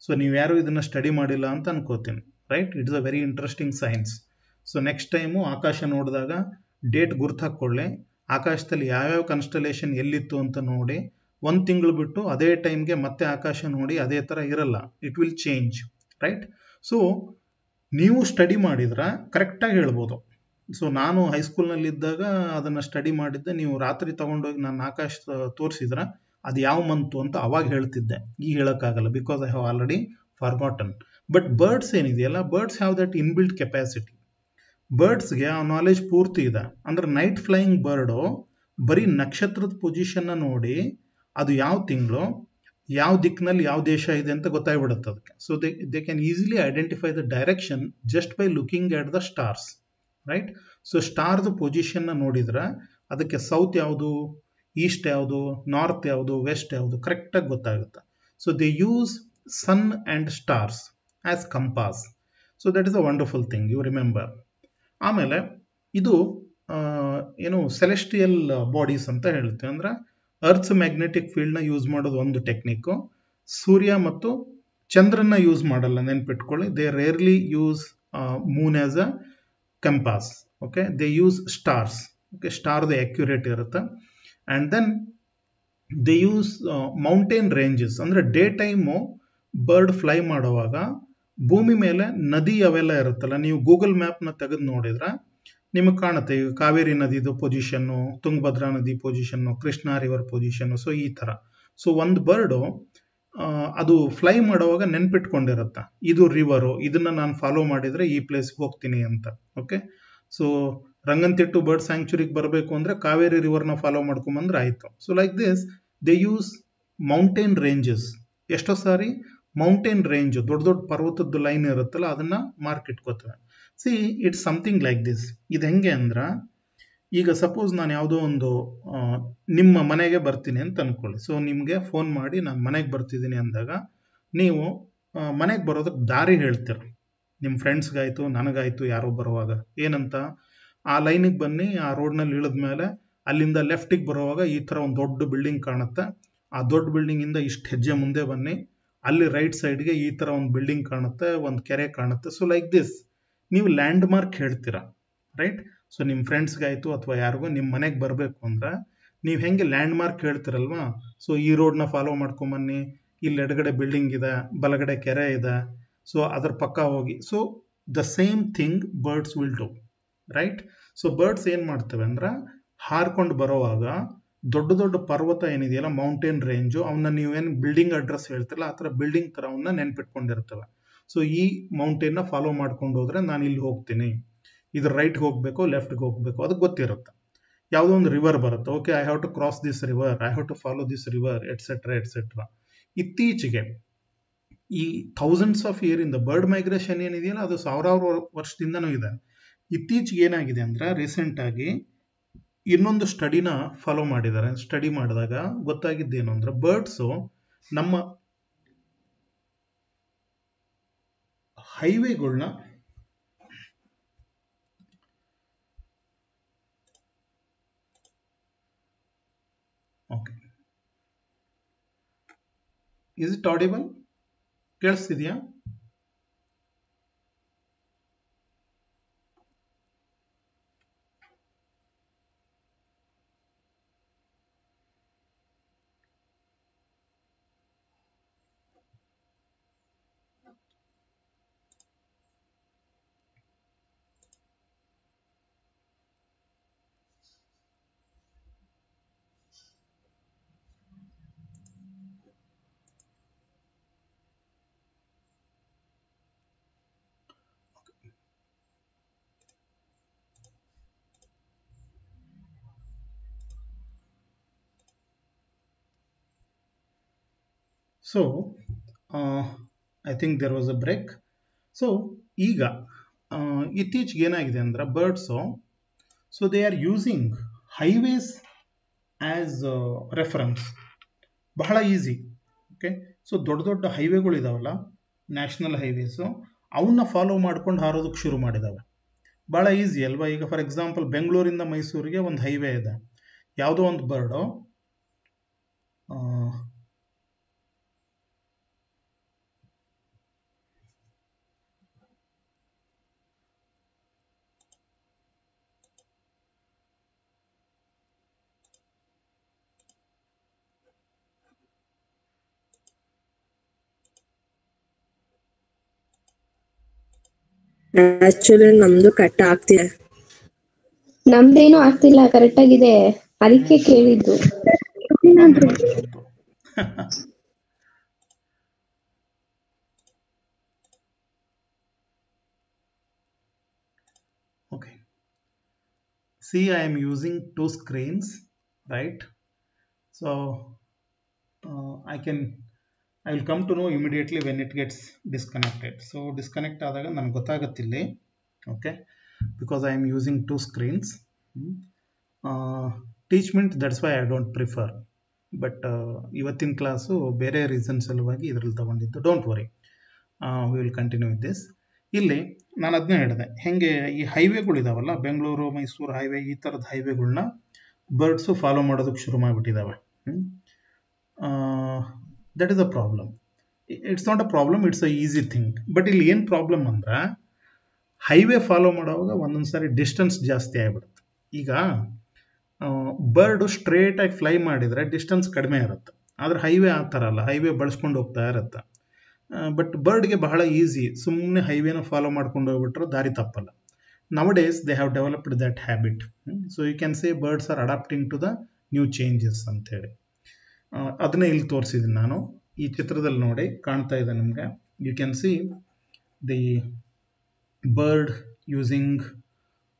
ಸೊ ನೀವು ಯಾರು ಇದನ್ನ ಸ್ಟಡಿ ಮಾಡಿಲ್ಲ ಅಂತ ಅನ್ಕೋತೀನಿ, right? It's a very interesting science. So next time ಆಕಾಶ ನೋಡಿದಾಗ ಡೇಟ್ ಗುರ್ತು ಹಾಕ್ಕೊಳ್ಳಿ, ಆಕಾಶದಲ್ಲಿ ಯಾವ್ಯಾವ ಕನ್ಸ್ಟಲೇಷನ್ ಎಲ್ಲಿತ್ತು ಅಂತ ನೋಡಿ, 1 ತಿಂಗಳು ಬಿಟ್ಟು ಅದೇ ಟೈಮ್ಗೆ ಮತ್ತೆ ಆಕಾಶ ನೋಡಿ, ಅದೇ ಥರ ಇರಲ್ಲ, it will change, right? So ನೀವು ಸ್ಟಡಿ ಮಾಡಿದ್ರೆ ಕರೆಕ್ಟಾಗಿ ಹೇಳ್ಬೋದು. ಸೊ ನಾನು ಹೈಸ್ಕೂಲ್ನಲ್ಲಿದ್ದಾಗ ಅದನ್ನು ಸ್ಟಡಿ ಮಾಡಿದ್ದೆ. ನೀವು ರಾತ್ರಿ ತಗೊಂಡೋಗಿ ನಾನು ಆಕಾಶ ತೋರಿಸಿದ್ರೆ ಅದು ಯಾವ ಮಂತು ಅಂತ ಅವಾಗ ಹೇಳ್ತಿದ್ದೆ, ಈಗ ಹೇಳೋಕ್ಕಾಗಲ್ಲ, because I have already forgotten. But birds ಏನಿದೆಯಲ್ಲ, birds have that inbuilt capacity. ಬರ್ಡ್ಸ್ಗೆ ಆ ನಾಲೆಜ್ ಪೂರ್ತಿ ಇದೆ. ಅಂದ್ರೆ ನೈಟ್ ಫ್ಲೈಯಿಂಗ್ ಬರ್ಡು ಬರೀ ನಕ್ಷತ್ರದ ಪೊಸಿಷನ್ನ ನೋಡಿ ಅದು ಯಾವ ತಿಂಗಳು ಯಾವ ದಿಕ್ಕಿನಲ್ಲಿ ಯಾವ ದೇಶ ಇದೆ ಅಂತ ಗೊತ್ತಾಗ್ಬಿಡುತ್ತೆ ಅದಕ್ಕೆ. So they can easily identify the direction just by looking at the stars, right? So ಸ್ಟಾರ್ದು ಪೊಸಿಷನ್ನ ನೋಡಿದ್ರೆ ಅದಕ್ಕೆ ಸೌತ್ ಯಾವುದು, ಈಸ್ಟ್ ಯಾವುದು, ನಾರ್ತ್ ಯಾವುದು, ವೆಸ್ಟ್ ಯಾವುದು ಕರೆಕ್ಟಾಗಿ ಗೊತ್ತಾಗುತ್ತೆ. So they use sun and stars as compass. So that is a wonderful thing, you remember. ಆಮೇಲೆ ಇದು ಏನು ಸೆಲೆಸ್ಟಿಯಲ್ ಬಾಡೀಸ್ ಅಂತ ಹೇಳ್ತೀವಿ. ಅಂದ್ರೆ ಅರ್ತ್ಸ್ ಮ್ಯಾಗ್ನೆಟಿಕ್ ಫೀಲ್ಡ್ನ ಯೂಸ್ ಮಾಡೋದು ಒಂದು ಟೆಕ್ನಿಕ್ಕು. ಸೂರ್ಯ ಮತ್ತು ಚಂದ್ರನ ಯೂಸ್ ಮಾಡಲ್ಲ, ನೆನ್ಪಿಟ್ಕೊಳ್ಳಿ. They rarely use moon as a compass. Okay, they use stars. Okay, ಸ್ಟಾರ್ದು ಅಕ್ಯುರೇಟ್ ಇರುತ್ತೆ. And then they use mountain ranges. ಅಂದರೆ ಡೇ ಟೈಮು ಬರ್ಡ್ ಫ್ಲೈ ಮಾಡುವಾಗ ಭೂಮಿ ಮೇಲೆ ನದಿ ಅವೆಲ್ಲ ಇರುತ್ತಲ್ಲ, ನೀವು ಗೂಗಲ್ ಮ್ಯಾಪ್ನ ತೆಗೆದು ನೋಡಿದ್ರೆ ನಿಮಗೆ ಕಾಣುತ್ತೆ. ಈಗ ಕಾವೇರಿ ನದಿದು ಪೊಸಿಷನ್ನು, ತುಂಗಭದ್ರಾ ನದಿ position, Krishna river position. So ಈ ಥರ. ಸೊ ಒಂದು ಬರ್ಡು ಅದು ಫ್ಲೈ ಮಾಡುವಾಗ ನೆನ್ಪಿಟ್ಕೊಂಡಿರುತ್ತೆ, ಇದು ರಿವರು, ಇದನ್ನ ನಾನು ಫಾಲೋ ಮಾಡಿದರೆ ಈ ಪ್ಲೇಸ್ಗೆ ಹೋಗ್ತೀನಿ ಅಂತ. ಓಕೆ, ಸೊ ರಂಗನತಿಟ್ಟು ಬರ್ಡ್ ಸ್ಯಾಂಕ್ಚುರಿಗೆ ಬರಬೇಕು ಅಂದರೆ ಕಾವೇರಿ ರಿವರ್ನ ಫಾಲೋ ಮಾಡ್ಕೊಂಬಂದ್ರೆ ಆಯಿತು. So like this they use mountain ranges. ಎಷ್ಟೋ ಸಾರಿ ಮೌಂಟೇನ್ ರೇಂಜ್ ದೊಡ್ಡ ದೊಡ್ಡ ಪರ್ವತದ್ದು ಲೈನ್ ಇರುತ್ತಲ್ಲ ಅದನ್ನ ಮಾರ್ಕ್ ಇಟ್ಕೋತೇವೆ. See it's something like this. ಇದು ಹೆಂಗೆ ಅಂದ್ರೆ, ಈಗ ಸಪೋಸ್ ನಾನು ಯಾವುದೋ ಒಂದು ನಿಮ್ಮ ಮನೆಗೆ ಬರ್ತೀನಿ ಅಂತ ಅನ್ಕೊಳ್ಳಿ. ಸೊ ನಿಮಗೆ ಫೋನ್ ಮಾಡಿ ನಾನು ಮನೆಗೆ ಬರ್ತಿದ್ದೀನಿ ಅಂದಾಗ ನೀವು ಮನೆಗೆ ಬರೋದಕ್ಕೆ ದಾರಿ ಹೇಳ್ತೀರ. ನಿಮ್ಮ ಫ್ರೆಂಡ್ಸ್ಗಾಯ್ತು, ನನಗಾಯ್ತು, ಯಾರೋ ಬರುವಾಗ ಏನಂತ, ಆ ಲೈನಿಗೆ ಬನ್ನಿ, ಆ ರೋಡ್ನಲ್ಲಿ ಇಳಿದ ಮೇಲೆ ಅಲ್ಲಿಂದ ಲೆಫ್ಟಿಗೆ ಬರುವಾಗ ಈ ಥರ ಒಂದು ದೊಡ್ಡ ಬಿಲ್ಡಿಂಗ್ ಕಾಣುತ್ತೆ, ಆ ದೊಡ್ಡ ಬಿಲ್ಡಿಂಗಿಂದ ಇಷ್ಟು ಹೆಜ್ಜೆ ಮುಂದೆ ಬನ್ನಿ, ಅಲ್ಲಿ ರೈಟ್ ಸೈಡ್ಗೆ ಈ ಥರ ಒಂದು ಬಿಲ್ಡಿಂಗ್ ಕಾಣುತ್ತೆ, ಒಂದು ಕೆರೆ ಕಾಣುತ್ತೆ. ಸೊ ಲೈಕ್ ದಿಸ್ ನೀವು ಲ್ಯಾಂಡ್ ಮಾರ್ಕ್ ಹೇಳ್ತೀರಾ, ರೈಟ್? ಸೊ ನಿಮ್ಮ ಫ್ರೆಂಡ್ಸ್ಗಾಯ್ತು ಅಥವಾ ಯಾರಿಗೂ ನಿಮ್ಮ ಮನೆಗೆ ಬರಬೇಕು ಅಂದ್ರೆ ನೀವು ಹೆಂಗೆ ಲ್ಯಾಂಡ್ ಮಾರ್ಕ್ ಹೇಳ್ತಿರಲ್ವಾ, ಸೊ ಈ ರೋಡ್ನ ಫಾಲೋ ಮಾಡ್ಕೊಂಬನ್ನಿ, ಇಲ್ಲಿ ಎಡಗಡೆ ಬಿಲ್ಡಿಂಗ್ ಇದೆ, ಬಲಗಡೆ ಕೆರೆ ಇದೆ, ಸೊ ಅದ್ರ ಪಕ್ಕ ಹೋಗಿ. So the same thing birds will do, right? So birds ಏನು ಮಾಡ್ತವೆ ಅಂದ್ರೆ ಹಾರ್ಕೊಂಡು ಬರೋವಾಗ ದೊಡ್ಡ ದೊಡ್ಡ ಪರ್ವತ ಏನಿದೆಯಲ್ಲ, ಮೌಂಟೇನ್ ರೇಂಜು, ಅವನ್ನ ನೀವೇನು ಬಿಲ್ಡಿಂಗ್ ಅಡ್ರೆಸ್ ಹೇಳ್ತಿರಲ್ಲ ಆ ಥರ ಬಿಲ್ಡಿಂಗ್ ಥರ ಅವನ್ನ ನೆನ್ಪಿಟ್ಕೊಂಡಿರ್ತವೆ. ಸೊ ಈ ಮೌಂಟೇನ್ನ ಫಾಲೋ ಮಾಡ್ಕೊಂಡು ಹೋದ್ರೆ ನಾನು ಇಲ್ಲಿ ಹೋಗ್ತೀನಿ, ಇದು ರೈಟ್ಗೆ ಹೋಗಬೇಕು, ಲೆಫ್ಟ್ಗೆ ಹೋಗಬೇಕು, ಅದಕ್ಕೆ ಗೊತ್ತಿರುತ್ತೆ. ಯಾವುದೋ ಒಂದು ರಿವರ್ ಬರುತ್ತೆ, okay I have to cross this river, I have to follow this river, etcetera etcetera. ಇತ್ತೀಚೆಗೆ ಈ ಥೌಸಂಡ್ಸ್ ಆಫ್ ಇಯರ್ ಇಂದ ಬರ್ಡ್ ಮೈಗ್ರೇಷನ್ ಏನಿದೆಯಲ್ಲ ಅದು ಸಾವಿರಾರು ವರ್ಷದಿಂದನೂ ಇದೆ. ಇತ್ತೀಚೆಗೆ ಏನಾಗಿದೆ ಅಂದ್ರೆ ರೀಸೆಂಟ್ ಆಗಿ ಇನ್ನೊಂದು ಸ್ಟಡಿನ ಫಾಲೋ ಮಾಡಿದ್ದಾರೆ. ಸ್ಟಡಿ ಮಾಡಿದಾಗ ಗೊತ್ತಾಗಿದ್ದೇನು ಅಂದ್ರೆ ಬರ್ಡ್ಸು ನಮ್ಮ ಹೈವೇಗಳನ್ನ ಓಕೆ, ಇಸ್ ಇಟ್ ಆಡಿಬಲ್? ಕೇಳಿಸ್ತಿದ್ಯಾ? So I think there was a break. So ಈಗ ಇತ್ತೀಚೆಗೆ ಏನಾಗಿದೆ ಅಂದ್ರೆ birds, so they are using highways as reference. ಬಹಳ ಈಸಿ. ಓಕೆ, ಸೊ ದೊಡ್ಡ ದೊಡ್ಡ ಹೈವೇಗಳು ಇದಾವಲ್ಲ, ನ್ಯಾಷನಲ್ ಹೈವೇಸು, ಅವನ್ನ ಫಾಲೋ ಮಾಡ್ಕೊಂಡು ಹಾರೋದಕ್ಕೆ ಶುರು ಮಾಡಿದಾವೆ. ಭಾಳ ಈಸಿ ಅಲ್ವಾ? ಈಗ ಫಾರ್ ಎಕ್ಸಾಂಪಲ್ ಬೆಂಗಳೂರಿಂದ ಮೈಸೂರಿಗೆ ಒಂದು ಹೈವೇ ಇದೆ. ಯಾವುದೋ ಒಂದು ಬರ್ಡು ಆಕ್ಚುಲಿ ನಮ್ದು ಕಟ್ ಆಗ್ತಿದೆ. ನಮ್ದೇನು ಆಗ್ತಿಲ್ಲ, ಕರೆಕ್ಟ್ ಆಗಿದೆ, ಅದಕ್ಕೆ ಕೇಳಿದ್ದು. Okay. See, I am using two screens, right? So I will come to know immediately when it gets disconnected. So disconnect ಆದಾಗ ನನಗೆ ಗೊತ್ತಾಗುತ್ತಿಲ್ಲ. Okay, because I am using two screens. Teachment, that's why I don't prefer. But ಇವತ್ತಿನ ಕ್ಲಾಸು ಬೇರೆ ರೀಸನ್ ಸಲುವಾಗಿ ಇದರಲ್ಲಿ ತಗೊಂಡಿದ್ದು. Don't worry, we will continue with this. ಇಲ್ಲಿ ನಾನು ಅದನ್ನೇ ಹೇಳಿದೆ, ಹೆಂಗೆ ಈ ಹೈವೇಗಳಿದಾವಲ್ಲ, ಬೆಂಗಳೂರು ಮೈಸೂರು ಹೈವೇ, ಈ ಥರದ ಹೈವೇಗಳನ್ನ ಬರ್ಡ್ಸು ಫಾಲೋ ಮಾಡೋದಕ್ಕೆ ಶುರು ಮಾಡಿಬಿಟ್ಟಿದ್ದಾವೆ. That is a problem. It's not a problem, it's a easy thing. But ಇಲ್ಲಿ ಏನು ಪ್ರಾಬ್ಲಮ್ ಅಂದ್ರೆ, ಹೈವೇ ಫಾಲೋ ಮಾಡೋವಾಗ ಒಂದೊಂದು ಸಾರಿ ಡಿಸ್ಟೆನ್ಸ್ ಜಾಸ್ತಿ ಆಗಿಬಿಡುತ್ತೆ. ಈಗ ಬರ್ಡು ಸ್ಟ್ರೇಟಾಗಿ ಫ್ಲೈ ಮಾಡಿದರೆ ಡಿಸ್ಟೆನ್ಸ್ ಕಡಿಮೆ ಇರುತ್ತೆ. ಆದರೆ ಹೈವೇ ಆ ಥರ ಅಲ್ಲ, ಹೈವೇ ಬಳಸ್ಕೊಂಡು ಹೋಗ್ತಾ ಇರುತ್ತೆ. ಬಟ್ ಬರ್ಡ್ಗೆ ಬಹಳ ಈಸಿ, ಸುಮ್ಮನೆ ಹೈವೇನ ಫಾಲೋ ಮಾಡ್ಕೊಂಡು ಹೋಗ್ಬಿಟ್ರೆ ದಾರಿ ತಪ್ಪಲ್ಲ. Nowadays they have developed that habit. So you can say birds are adapting to the new changes ಅಂತೇಳಿ. ಅದನ್ನೇ ಇಲ್ಲಿ ತೋರಿಸಿದ್ದೀನಿ ನಾನು. ಈ ಚಿತ್ರದಲ್ಲಿ ನೋಡಿ ಕಾಣ್ತಾ ಇದೆ ನಿಮಗೆ. You can see the bird using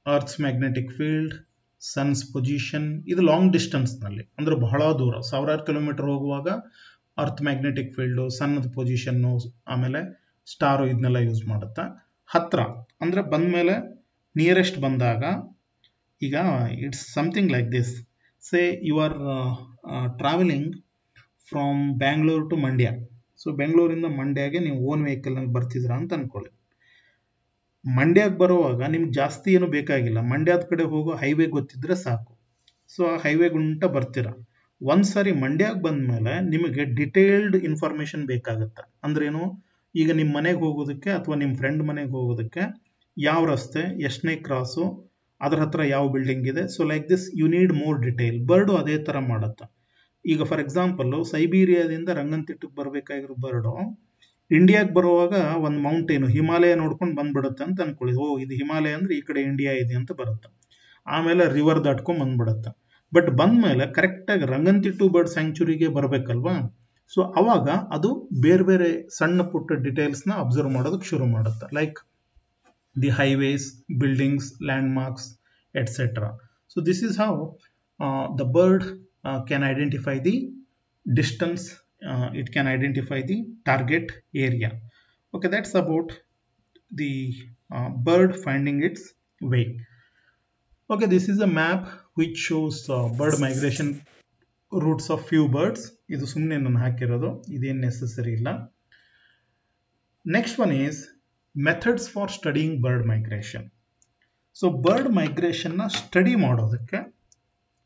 earth's magnetic field, sun's position. ಇದು ಲಾಂಗ್ ಡಿಸ್ಟೆನ್ಸ್ನಲ್ಲಿ, ಅಂದರೆ ಬಹಳ ದೂರ, ಸಾವಿರಾರು ಕಿಲೋಮೀಟರ್ ಹೋಗುವಾಗ ಅರ್ತ್ ಮ್ಯಾಗ್ನೆಟಿಕ್ ಫೀಲ್ಡು, ಸನ್ನದ ಪೊಸಿಷನ್ನು, ಆಮೇಲೆ ಸ್ಟಾರು, ಇದನ್ನೆಲ್ಲ ಯೂಸ್ ಮಾಡುತ್ತೆ. ಹತ್ರ ಅಂದರೆ ಬಂದಮೇಲೆ ನಿಯರೆಸ್ಟ್ ಬಂದಾಗ, ಈಗ it's something like this. Say you are travelling from Bangalore to Mandya. So ಬೆಂಗಳೂರಿಂದ ಮಂಡ್ಯಗೆ ನೀವು ಓನ್ ವೆಹಿಕಲ್ನಲ್ಲಿ ಬರ್ತಿದ್ದೀರಾ ಅಂತ ಅಂದ್ಕೊಳ್ಳಿ. ಮಂಡ್ಯಕ್ಕೆ ಬರುವಾಗ ನಿಮ್ಗೆ ಜಾಸ್ತಿ ಏನು ಬೇಕಾಗಿಲ್ಲ, ಮಂಡ್ಯದ ಕಡೆ ಹೋಗೋ ಹೈವೇ ಗೊತ್ತಿದ್ರೆ ಸಾಕು. ಸೊ ಆ ಹೈವೇಗುಂಟ ಬರ್ತೀರ. ಒಂದು ಸಾರಿ ಮಂಡ್ಯಕ್ಕೆ ಬಂದಮೇಲೆ ನಿಮಗೆ ಡಿಟೇಲ್ಡ್ ಇನ್ಫಾರ್ಮೇಷನ್ ಬೇಕಾಗುತ್ತೆ. ಅಂದ್ರೇನು, ಈಗ ನಿಮ್ಮ ಮನೆಗೆ ಹೋಗೋದಕ್ಕೆ ಅಥವಾ ನಿಮ್ಮ ಫ್ರೆಂಡ್ ಮನೆಗೆ ಹೋಗೋದಕ್ಕೆ ಯಾವ ರಸ್ತೆ, ಎಷ್ಟನೇ ಕ್ರಾಸು, ಅದರ ಹತ್ರ ಯಾವ ಬಿಲ್ಡಿಂಗ್ ಇದೆ. So like this you need more detail. Bird ಅದೇ ಥರ ಮಾಡುತ್ತೆ. ಈಗ ಫಾರ್ ಎಕ್ಸಾಂಪಲ್ಲು ಸೈಬೀರಿಯಾದಿಂದ ರಂಗನತಿಟ್ಟಕ್ಕೆ ಬರಬೇಕಾಗಿರೋ ಬರ್ಡು ಇಂಡಿಯಾಗೆ ಬರುವಾಗ ಒಂದು ಮೌಂಟೇನು, ಹಿಮಾಲಯ ನೋಡ್ಕೊಂಡು ಬಂದ್ಬಿಡುತ್ತೆ ಅಂತ ಅಂದ್ಕೊಳ್ಳಿ. ಓ, ಇದು ಹಿಮಾಲಯ ಅಂದರೆ ಈ ಕಡೆ ಇಂಡಿಯಾ ಇದೆ ಅಂತ ಬರುತ್ತೆ. ಆಮೇಲೆ ರಿವರ್ ದಾಟ್ಕೊಂಡು ಬಂದ್ಬಿಡುತ್ತೆ. ಬಟ್ ಬಂದಮೇಲೆ ಕರೆಕ್ಟಾಗಿ ರಂಗನತಿಟ್ಟು ಬರ್ಡ್ ಸ್ಯಾಂಕ್ಚುರಿಗೆ ಬರಬೇಕಲ್ವಾ. ಸೊ ಅವಾಗ ಅದು ಬೇರೆ ಬೇರೆ ಸಣ್ಣ ಪುಟ್ಟ ಡಿಟೇಲ್ಸ್ನ ಅಬ್ಸರ್ವ್ ಮಾಡೋದಕ್ಕೆ ಶುರು ಮಾಡುತ್ತೆ. Like the highways, buildings, land marks, et cetera. So this is how the bird can identify the distance. It can identify the target area. Okay, that's about the bird finding its way. Okay, this is a map which shows bird migration routes of few birds. Idu sumne nanu hakirodu, iದೇನು necessary illa. Next one is methods for studying bird migration. So bird migration na study ಮಾಡೋದಕ್ಕೆ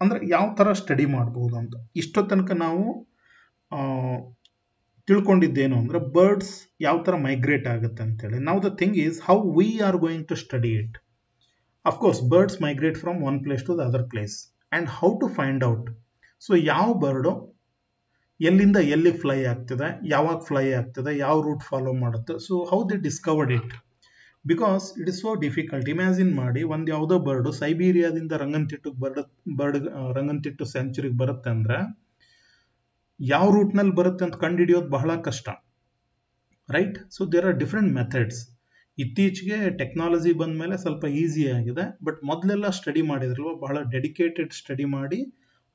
ಅಂದ್ರೆ ಯಾವ ತರ ಸ್ಟಡಿ ಮಾಡಬಹುದು ಅಂತ ಇಷ್ಟೋ ತನಕ ನಾವು ತಿಳ್ಕೊಂಡಿದ್ದೇನು ಅಂದ್ರೆ ಬರ್ಡ್ಸ್ ಯಾವ ಥರ ಮೈಗ್ರೇಟ್ ಆಗುತ್ತೆ ಅಂತೇಳಿ. Now the thing is how we are going to study it. Of course birds migrate from one place to the other place and how to find out. So ಯಾವ ಬರ್ಡು ಎಲ್ಲಿಂದ ಎಲ್ಲಿ ಫ್ಲೈ ಆಗ್ತದೆ, ಯಾವಾಗ ಫ್ಲೈ ಆಗ್ತದೆ, ಯಾವ ರೂಟ್ ಫಾಲೋ ಮಾಡುತ್ತೆ. So how the discovered it, because it is so difficult. Imagine ಮಾಡಿ, ಒಂದು ಯಾವುದೋ ಬರ್ಡು ಸೈಬೀರಿಯಾದಿಂದ ರಂಗನತಿಟ್ಟು ಸ್ಯಾಂಕ್ಚುರಿಗೆ ಬರುತ್ತೆ ಅಂದರೆ ಯಾವ ರೂಟ್ನಲ್ಲಿ ಬರುತ್ತೆ ಅಂತ ಕಂಡುಹಿಡಿಯೋದು ಬಹಳ ಕಷ್ಟ, right? So there are different methods. ಇತ್ತೀಚೆಗೆ ಟೆಕ್ನಾಲಜಿ ಬಂದ ಮೇಲೆ ಸ್ವಲ್ಪ ಈಸಿ ಆಗಿದೆ. ಬಟ್ ಮೊದಲೆಲ್ಲ ಸ್ಟಡಿ ಮಾಡಿದ್ರಲ್ವ, ಬಹಳ ಡೆಡಿಕೇಟೆಡ್ ಸ್ಟಡಿ ಮಾಡಿ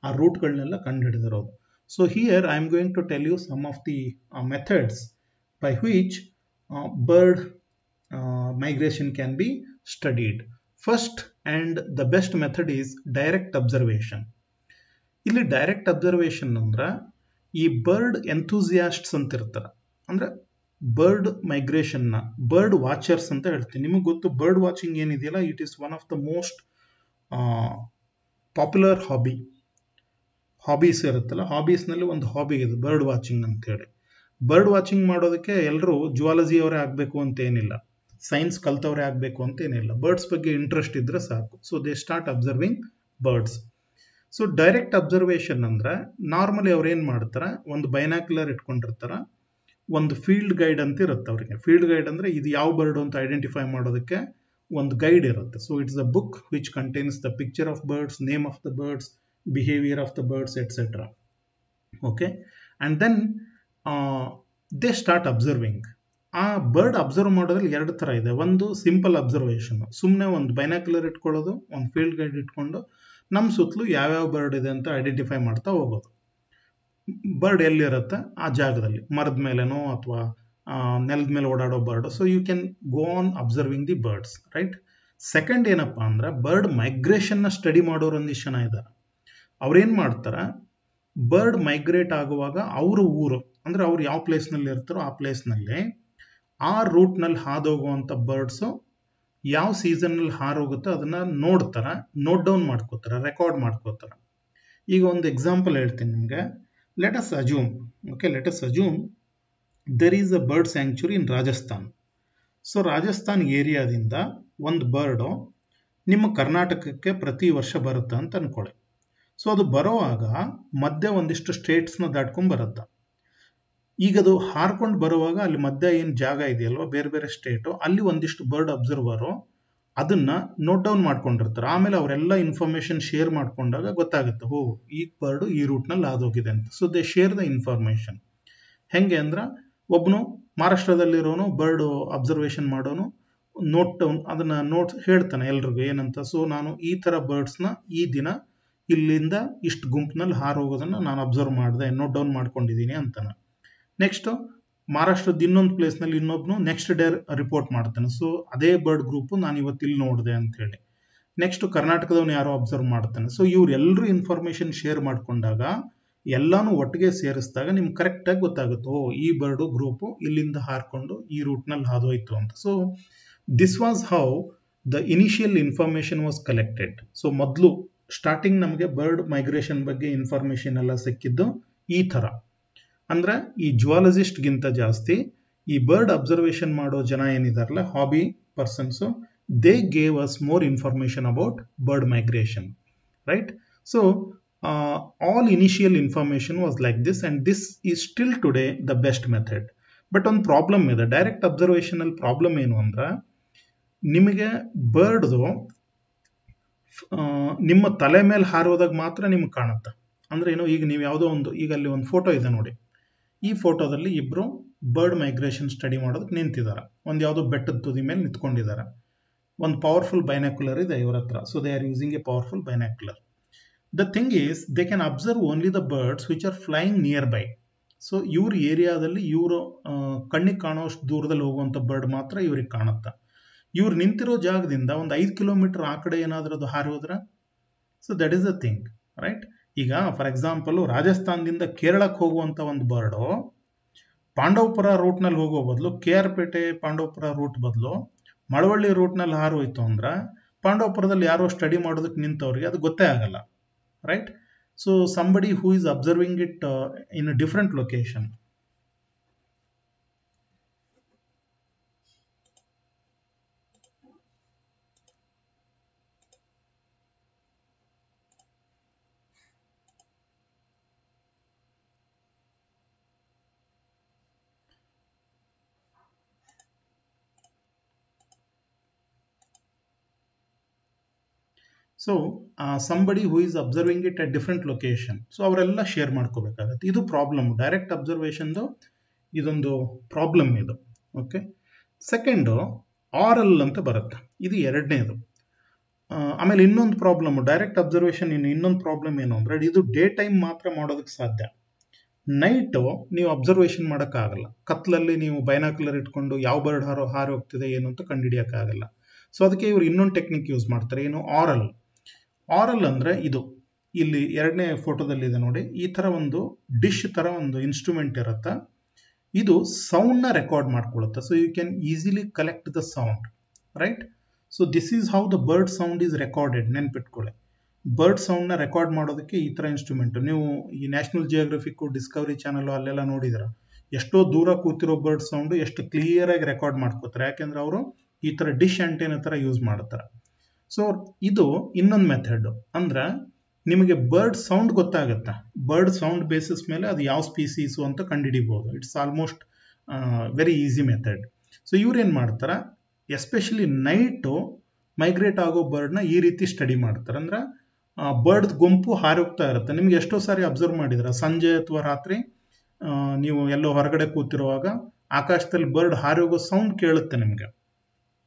ಆ ರೂಟ್ಗಳನ್ನೆಲ್ಲ ಕಂಡುಹಿಡಿದಿರೋದು. So here I am going to tell you some of the methods by which bird migration can be studied. First and the best method is direct observation. ಇಲ್ಲಿ ಡೈರೆಕ್ಟ್ ಅಬ್ಸರ್ವೇಷನ್ ಅಂದ್ರೆ ಈ ಬರ್ಡ್ ಎಂಥೂಸಿಯಾಸ್ಟ್ಸ್ ಅಂತ ಇರ್ತಾರೆ, ಅಂದ್ರೆ ಬರ್ಡ್ ಮೈಗ್ರೇಷನ್ ನ ಬರ್ಡ್ ವಾಚರ್ಸ್ ಅಂತ ಹೇಳ್ತೀನಿ. ನಿಮಗೆ ಗೊತ್ತು ಬರ್ಡ್ ವಾಚಿಂಗ್ ಏನಿದೆಯಲ್ಲ, it is one of the most popular hobbies ಇರುತ್ತಲ್ಲ, ಹಾಬೀಸ್ ನಲ್ಲಿ ಒಂದು ಹಾಬಿ ಇದೆ ಬರ್ಡ್ ವಾಚಿಂಗ್ ಅಂತ ಹೇಳಿ. ಬರ್ಡ್ ವಾಚಿಂಗ್ ಮಾಡೋದಕ್ಕೆ ಎಲ್ಲರೂ ಜುವಾಲಜಿ ಅವರೇ ಆಗ್ಬೇಕು ಅಂತ ಏನಿಲ್ಲ, ಸೈನ್ಸ್ ಕಲ್ತವ್ರೆ ಆಗ್ಬೇಕು ಅಂತ ಏನಿಲ್ಲ, ಬರ್ಡ್ಸ್ ಬಗ್ಗೆ ಇಂಟ್ರೆಸ್ಟ್ ಇದ್ರೆ ಸಾಕು. So they start observing birds. So direct observation ಅಂದ್ರೆ ನಾರ್ಮಲಿ ಅವ್ರು ಏನ್ ಮಾಡ್ತಾರ, ಒಂದು ಬೈನಾಕ್ಯುಲರ್ ಇಟ್ಕೊಂಡಿರ್ತಾರ, ಒಂದು ಫೀಲ್ಡ್ ಗೈಡ್ ಅಂತ ಇರುತ್ತೆ ಅವರಿಗೆ. ಫೀಲ್ಡ್ ಗೈಡ್ ಅಂದ್ರೆ ಇದು ಯಾವ ಬರ್ಡ್ ಅಂತ ಐಡೆಂಟಿಫೈ ಮಾಡೋದಕ್ಕೆ ಒಂದು ಗೈಡ್ ಇರುತ್ತೆ. So it's a book which contains the picture of birds, name of the birds, behaviour of the birds, etcetera. Okay, and then they start observing. ಆ ಬರ್ಡ್ ಅಬ್ಸರ್ವ್ ಮಾಡೋದ್ರಲ್ಲಿ ಎರಡು ತರ ಇದೆ. ಒಂದು ಸಿಂಪಲ್ ಅಬ್ಸರ್ವೇಷನ್, ಸುಮ್ಮನೆ ಒಂದು ಬೈನಾಕ್ಯುಲರ್ ಇಟ್ಕೊಳ್ಳೋದು, ಒಂದು ಫೀಲ್ಡ್ ಗೈಡ್ ಇಟ್ಕೊಂಡು ನಮ್ಮ ಸುತ್ತಲೂ ಯಾವ್ಯಾವ ಬರ್ಡ್ ಇದೆ ಅಂತ ಐಡೆಂಟಿಫೈ ಮಾಡ್ತಾ ಹೋಗೋದು. ಬರ್ಡ್ ಎಲ್ಲಿರುತ್ತೆ ಆ ಜಾಗದಲ್ಲಿ, ಮರದ ಮೇಲೆನೋ ಅಥವಾ ನೆಲದ ಮೇಲೆ ಓಡಾಡೋ bird. So you can go on observing the birds, right. Second ಏನಪ್ಪಾ ಅಂದ್ರೆ ಬರ್ಡ್ ಮೈಗ್ರೇಷನ್ ನ ಸ್ಟಡಿ ಮಾಡೋರು ಒಂದಿಷ್ಟು ಜನ ಇದ್ದಾರೆ. ಅವ್ರೇನ್ ಮಾಡ್ತಾರ, ಬರ್ಡ್ ಮೈಗ್ರೇಟ್ ಆಗುವಾಗ ಅವ್ರ ಊರು ಅಂದ್ರೆ ಅವ್ರು ಯಾವ ಪ್ಲೇಸ್ ನಲ್ಲಿ ಇರ್ತಾರೋ ಆ ಪ್ಲೇಸ್ ನಲ್ಲಿ ಆ ರೂಟ್ ನಲ್ಲಿ ಹಾದೋಗುವಂತ ಬರ್ಡ್ಸ್ ಯಾವ ಸೀಸನ್ ನಲ್ಲಿ ಹಾರೋಗುತ್ತೋ ಅದನ್ನ ನೋಡ್ತಾರ, ನೋಟ್ ಡೌನ್ ಮಾಡ್ಕೋತಾರ, ರೆಕಾರ್ಡ್ ಮಾಡ್ಕೋತಾರ. ಈಗ ಒಂದು ಎಕ್ಸಾಂಪಲ್ ಹೇಳ್ತೀನಿ ನಿಮ್ಗೆ. Let us assume there is a bird sanctuary in Rajasthan. So Rajasthan ಏರಿಯಾದಿಂದ ಒಂದು ಬರ್ಡ್ ನಿಮ್ಮ ಕರ್ನಾಟಕಕ್ಕೆ ಪ್ರತಿ ವರ್ಷ ಬರುತ್ತೆ ಅಂತ ಅನ್ಕೊಳ್ಳಿ. ಸೊ ಅದು ಬರೋವಾಗ ಮಧ್ಯೆ ಒಂದಿಷ್ಟು ಸ್ಟೇಟ್ಸ್ ನ ದಾಟ್ಕೊಂಡ್ ಬರುತ್ತೆ. ಈಗ ಅದು ಹಾರ್ಕೊಂಡು ಬರುವಾಗ ಅಲ್ಲಿ ಮಧ್ಯ ಏನ್ ಜಾಗ ಇದೆಯಲ್ವಾ, ಬೇರೆ ಬೇರೆ ಸ್ಟೇಟು, ಅಲ್ಲಿ ಒಂದಿಷ್ಟು ಬರ್ಡ್ ಅಬ್ಸರ್ವರು ಅದನ್ನ ನೋಟ್ ಡೌನ್ ಮಾಡ್ಕೊಂಡಿರ್ತಾರೆ. ಆಮೇಲೆ ಅವರೆಲ್ಲ ಇನ್ಫಾರ್ಮೇಶನ್ ಶೇರ್ ಮಾಡ್ಕೊಂಡಾಗ ಗೊತ್ತಾಗುತ್ತೆ, ಓ ಈ ಬರ್ಡ್ ಈ ರೂಟ್ ನಲ್ಲಿ ಹಾದೋಗಿದೆ ಅಂತ. So they share the information. ಹೆಂಗೆ ಅಂದ್ರ, ಒಬ್ನು ಮಹಾರಾಷ್ಟ್ರದಲ್ಲಿರೋನು ಬರ್ಡ್ ಅಬ್ಸರ್ವೇಷನ್ ಮಾಡೋನು ನೋಟ್ ಡೌನ್ ಅದನ್ನ ನೋಟ್ ಹೇಳ್ತಾನೆ ಎಲ್ರಿಗೂ ಏನಂತ, ಸೊ ನಾನು ಈ ತರ ಬರ್ಡ್ಸ್ ನ ಈ ದಿನ ಇಲ್ಲಿಂದ ಇಷ್ಟು ಗುಂಪಿನಲ್ಲಿ ಹಾರೋಗೋದನ್ನ ನಾನು ಅಬ್ಸರ್ವ್ ಮಾಡಿದೆ, ನೋಟ್ ಡೌನ್ ಮಾಡ್ಕೊಂಡಿದ್ದೀನಿ ಅಂತಾನೆ. ನೆಕ್ಸ್ಟ್ ಮಹಾರಾಷ್ಟ್ರದ ಇನ್ನೊಂದು ಪ್ಲೇಸ್ ನಲ್ಲಿ ಇನ್ನೊಬ್ನು ನೆಕ್ಸ್ಟ್ ಡೇ ರಿಪೋರ್ಟ್ ಮಾಡ್ತಾನೆ, ಸೊ ಅದೇ ಬರ್ಡ್ ಗ್ರೂಪ್ ನಾನು ಇವತ್ತು ಇಲ್ಲಿ ನೋಡಿದೆ ಅಂತ ಹೇಳಿ. ನೆಕ್ಸ್ಟ್ ಕರ್ನಾಟಕದವನು ಯಾರೋ ಅಬ್ಸರ್ವ್ ಮಾಡ್ತಾನೆ. ಸೊ ಇವ್ರೆಲ್ಲರೂ ಇನ್ಫಾರ್ಮೇಶನ್ ಶೇರ್ ಮಾಡ್ಕೊಂಡಾಗ ಎಲ್ಲಾನು ಒಟ್ಟಿಗೆ ಸೇರಿಸಿದಾಗ ನಿಮ್ಗೆ ಕರೆಕ್ಟ್ ಆಗಿ ಗೊತ್ತಾಗುತ್ತೆ, ಓ ಈ ಬರ್ಡ್ ಗ್ರೂಪ್ ಇಲ್ಲಿಂದ ಹಾರ್ಕೊಂಡು ಈ ರೂಟ್ ನಲ್ಲಿ ಹಾದೋಯ್ತು ಅಂತ. So this was how the initial information was collected. So ಮೊದಲು ಸ್ಟಾರ್ಟಿಂಗ್ ನಮಗೆ ಬರ್ಡ್ ಮೈಗ್ರೇಷನ್ ಬಗ್ಗೆ ಇನ್ಫಾರ್ಮೇಶನ್ ಎಲ್ಲ ಸಿಕ್ಕಿದ್ದು ಈ ತರ. ಅಂದ್ರೆ ಈ ಜುವಾಲಜಿಸ್ಟ್ ಗಿಂತ ಜಾಸ್ತಿ ಈ ಬರ್ಡ್ ಅಬ್ಸರ್ವೇಷನ್ ಮಾಡೋ ಜನ ಏನಿದಾರಲ್ಲ, hobby persons, they gave us more information about bird migration, right. So all initial information was like this, and this is still today the best method. But ಒಂದು ಪ್ರಾಬ್ಲಮ್ ಇದೆ, ಡೈರೆಕ್ಟ್ ಅಬ್ಸರ್ವೇಷನ್ ಅಲ್ಲಿ ಪ್ರಾಬ್ಲಮ್ ಏನು ಅಂದ್ರೆ, ನಿಮಗೆ ಬರ್ಡ್ದು ನಿಮ್ಮ ತಲೆ ಮೇಲೆ ಹಾರೋದಾಗ ಮಾತ್ರ ನಿಮ್ಗೆ ಕಾಣುತ್ತೆ. ಅಂದ್ರೆ ಏನು, ಈಗ ನೀವು ಯಾವುದೋ ಒಂದು, ಈಗ ಅಲ್ಲಿ ಒಂದು ಫೋಟೋ ಇದೆ ನೋಡಿ, ಈ ಫೋಟೋದಲ್ಲಿ ಇಬ್ರು ಬರ್ಡ್ ಮೈಗ್ರೇಷನ್ ಸ್ಟಡಿ ಮಾಡೋದಕ್ಕೆ ನಿಂತಿದ್ದಾರೆ. ಒಂದು ಯಾವುದೋ ಬೆಟ್ಟದ ತುದಿ ಮೇಲೆ ನಿಂತ್ಕೊಂಡಿದ್ದಾರೆ. ಒಂದು ಪವರ್ಫುಲ್ ಬೈನಾಕ್ಯುಲರ್ ಇದೆ ಇವ್ರ ಹತ್ರ. So they are using A powerful binocular. The thing is, they can observe only the birds which are flying nearby. So ಇವ್ರ ಏರಿಯಾದಲ್ಲಿ ಇವರು ಕಣ್ಣಿಗೆ ಕಾಣೋಷ್ಟು ದೂರದಲ್ಲಿ ಹೋಗುವಂತ ಬರ್ಡ್ ಮಾತ್ರ ಇವ್ರಿಗೆ ಕಾಣುತ್ತೆ. ಇವ್ರು ನಿಂತಿರೋ ಜಾಗದಿಂದ ಒಂದು 5 ಕಿಲೋಮೀಟರ್ ಆ ಕಡೆ ಏನಾದ್ರೂ ಅದು ಹಾರಿ ಹೋದ್ರ, so that is the thing, right. ಈಗ ಫಾರ್ ಎಕ್ಸಾಂಪಲ್ ರಾಜಸ್ಥಾನದಿಂದ ಕೇರಳಕ್ಕೆ ಹೋಗುವಂತ ಒಂದು ಬರ್ಡ್ ಪಾಂಡವಪುರ ರೂಟ್ ನಲ್ಲಿ ಹೋಗೋ ಬದಲು, KR ಪೇಟೆ ಪಾಂಡವಪುರ ರೂಟ್ ಬದಲು ಮಳವಳ್ಳಿ ರೂಟ್ ನಲ್ಲಿ ಹಾರೋಯ್ತು ಅಂದ್ರ ಪಾಂಡವಪುರದಲ್ಲಿ ಯಾರೋ ಸ್ಟಡಿ ಮಾಡೋದಕ್ಕೆ ನಿಂತವ್ರಿಗೆ ಅದು ಗೊತ್ತೇ ಆಗಲ್ಲ, right. So somebody who is observing it in a different location. So somebody who is observing it at different location, so ಅವರೆಲ್ಲ ಶೇರ್ ಮಾಡ್ಕೋಬೇಕಾಗತ್ತೆ. ಇದು ಪ್ರಾಬ್ಲಮ್, ಡೈರೆಕ್ಟ್ ಅಬ್ಸರ್ವೇಷನ್ದು ಇದೊಂದು ಪ್ರಾಬ್ಲಮ್ ಇದು. ಓಕೆ, ಸೆಕೆಂಡ್ ಆರಲ್ ಅಂತ ಬರುತ್ತೆ, ಇದು ಎರಡನೇದು. ಆಮೇಲೆ ಇನ್ನೊಂದು ಪ್ರಾಬ್ಲಮ್, ಡೈರೆಕ್ಟ್ ಅಬ್ಸರ್ವೇಷನ್ ಇನ್ನೊಂದು ಪ್ರಾಬ್ಲಮ್ ಏನು ಅಂದ್ರೆ, ಇದು ಡೇ ಟೈಮ್ ಮಾತ್ರ ಮಾಡೋದಕ್ಕೆ ಸಾಧ್ಯ. ನೈಟು ನೀವು ಅಬ್ಸರ್ವೇಷನ್ ಮಾಡೋಕ್ಕಾಗಲ್ಲ. ಕತ್ಲಲ್ಲಿ ನೀವು ಬೈನಾಕ್ಯುಲರ್ ಇಟ್ಕೊಂಡು ಯಾವ ಬರ್ಡ್ ಹಾರಿ ಹೋಗ್ತಿದೆ ಏನು ಅಂತ ಕಂಡುಹಿಡಿಯೋಕ್ಕಾಗಲ್ಲ. ಸೊ ಅದಕ್ಕೆ ಇವರು ಇನ್ನೊಂದು ಟೆಕ್ನಿಕ್ ಯೂಸ್ ಮಾಡ್ತಾರೆ, ಏನು ಆರಲ್. ಆರಲ್ ಅಂದರೆ ಇದು ಇಲ್ಲಿ ಎರಡನೇ ಫೋಟೋದಲ್ಲಿದೆ ನೋಡಿ, ಈ ಥರ ಒಂದು ಡಿಶ್ ಥರ ಒಂದು ಇನ್ಸ್ಟ್ರೂಮೆಂಟ್ ಇರುತ್ತೆ. ಇದು ಸೌಂಡ್ನ ರೆಕಾರ್ಡ್ ಮಾಡ್ಕೊಳ್ಳುತ್ತೆ. So you can easily collect the sound, right. So this is how the bird sound is recorded. ನೆನ್ಪಿಟ್ಕೊಳ್ಳಿ, ಬರ್ಡ್ ಸೌಂಡ್ನ ರೆಕಾರ್ಡ್ ಮಾಡೋದಕ್ಕೆ ಈ ಥರ ಇನ್ಸ್ಟ್ರೂಮೆಂಟ್. ನೀವು ಈ ನ್ಯಾಷನಲ್ ಜಿಯೋಗ್ರಫಿಕ್ಕು, ಡಿಸ್ಕವರಿ ಚಾನಲ್ ಅಲ್ಲೆಲ್ಲ ನೋಡಿದ್ರ, ಎಷ್ಟೋ ದೂರ ಕೂತಿರೋ ಬರ್ಡ್ ಸೌಂಡು ಎಷ್ಟು ಕ್ಲಿಯರ್ ಆಗಿ ರೆಕಾರ್ಡ್ ಮಾಡ್ಕೋತಾರೆ, ಯಾಕೆಂದ್ರೆ ಅವರು ಈ ಥರ ಡಿಶ್ ಆಂಟೆನಾ ಥರ ಯೂಸ್ ಮಾಡ್ತಾರೆ. ಸೊ ಇದು ಇನ್ನೊಂದು ಮೆಥಡ್. ಅಂದ್ರೆ ನಿಮಗೆ ಬರ್ಡ್ ಸೌಂಡ್ ಗೊತ್ತಾಗುತ್ತೆ, ಬರ್ಡ್ ಸೌಂಡ್ ಬೇಸಿಸ್ ಮೇಲೆ ಅದು ಯಾವ ಸ್ಪೀಸೀಸು ಅಂತ ಕಂಡುಹಿಡಿಬೋದು. It's almost very easy method. So ಇವ್ರೇನು ಮಾಡ್ತಾರೆ, ಎಸ್ಪೆಷಲಿ ನೈಟು ಮೈಗ್ರೇಟ್ ಆಗೋ ಬರ್ಡ್ನ ಈ ರೀತಿ ಸ್ಟಡಿ ಮಾಡ್ತಾರೆ. ಅಂದ್ರೆ ಬರ್ಡ್ ಗುಂಪು ಹಾರಿ ಹೋಗ್ತಾ ಇರುತ್ತೆ. ನಿಮ್ಗೆ ಎಷ್ಟೋ ಸಾರಿ ಅಬ್ಸರ್ವ್ ಮಾಡಿದ್ರೆ ಸಂಜೆ ಅಥವಾ ರಾತ್ರಿ ನೀವು ಎಲ್ಲೋ ಹೊರಗಡೆ ಕೂತಿರುವಾಗ ಆಕಾಶದಲ್ಲಿ ಬರ್ಡ್ ಹಾರಿ ಹೋಗೋ ಸೌಂಡ್ ಕೇಳುತ್ತೆ ನಿಮಗೆ.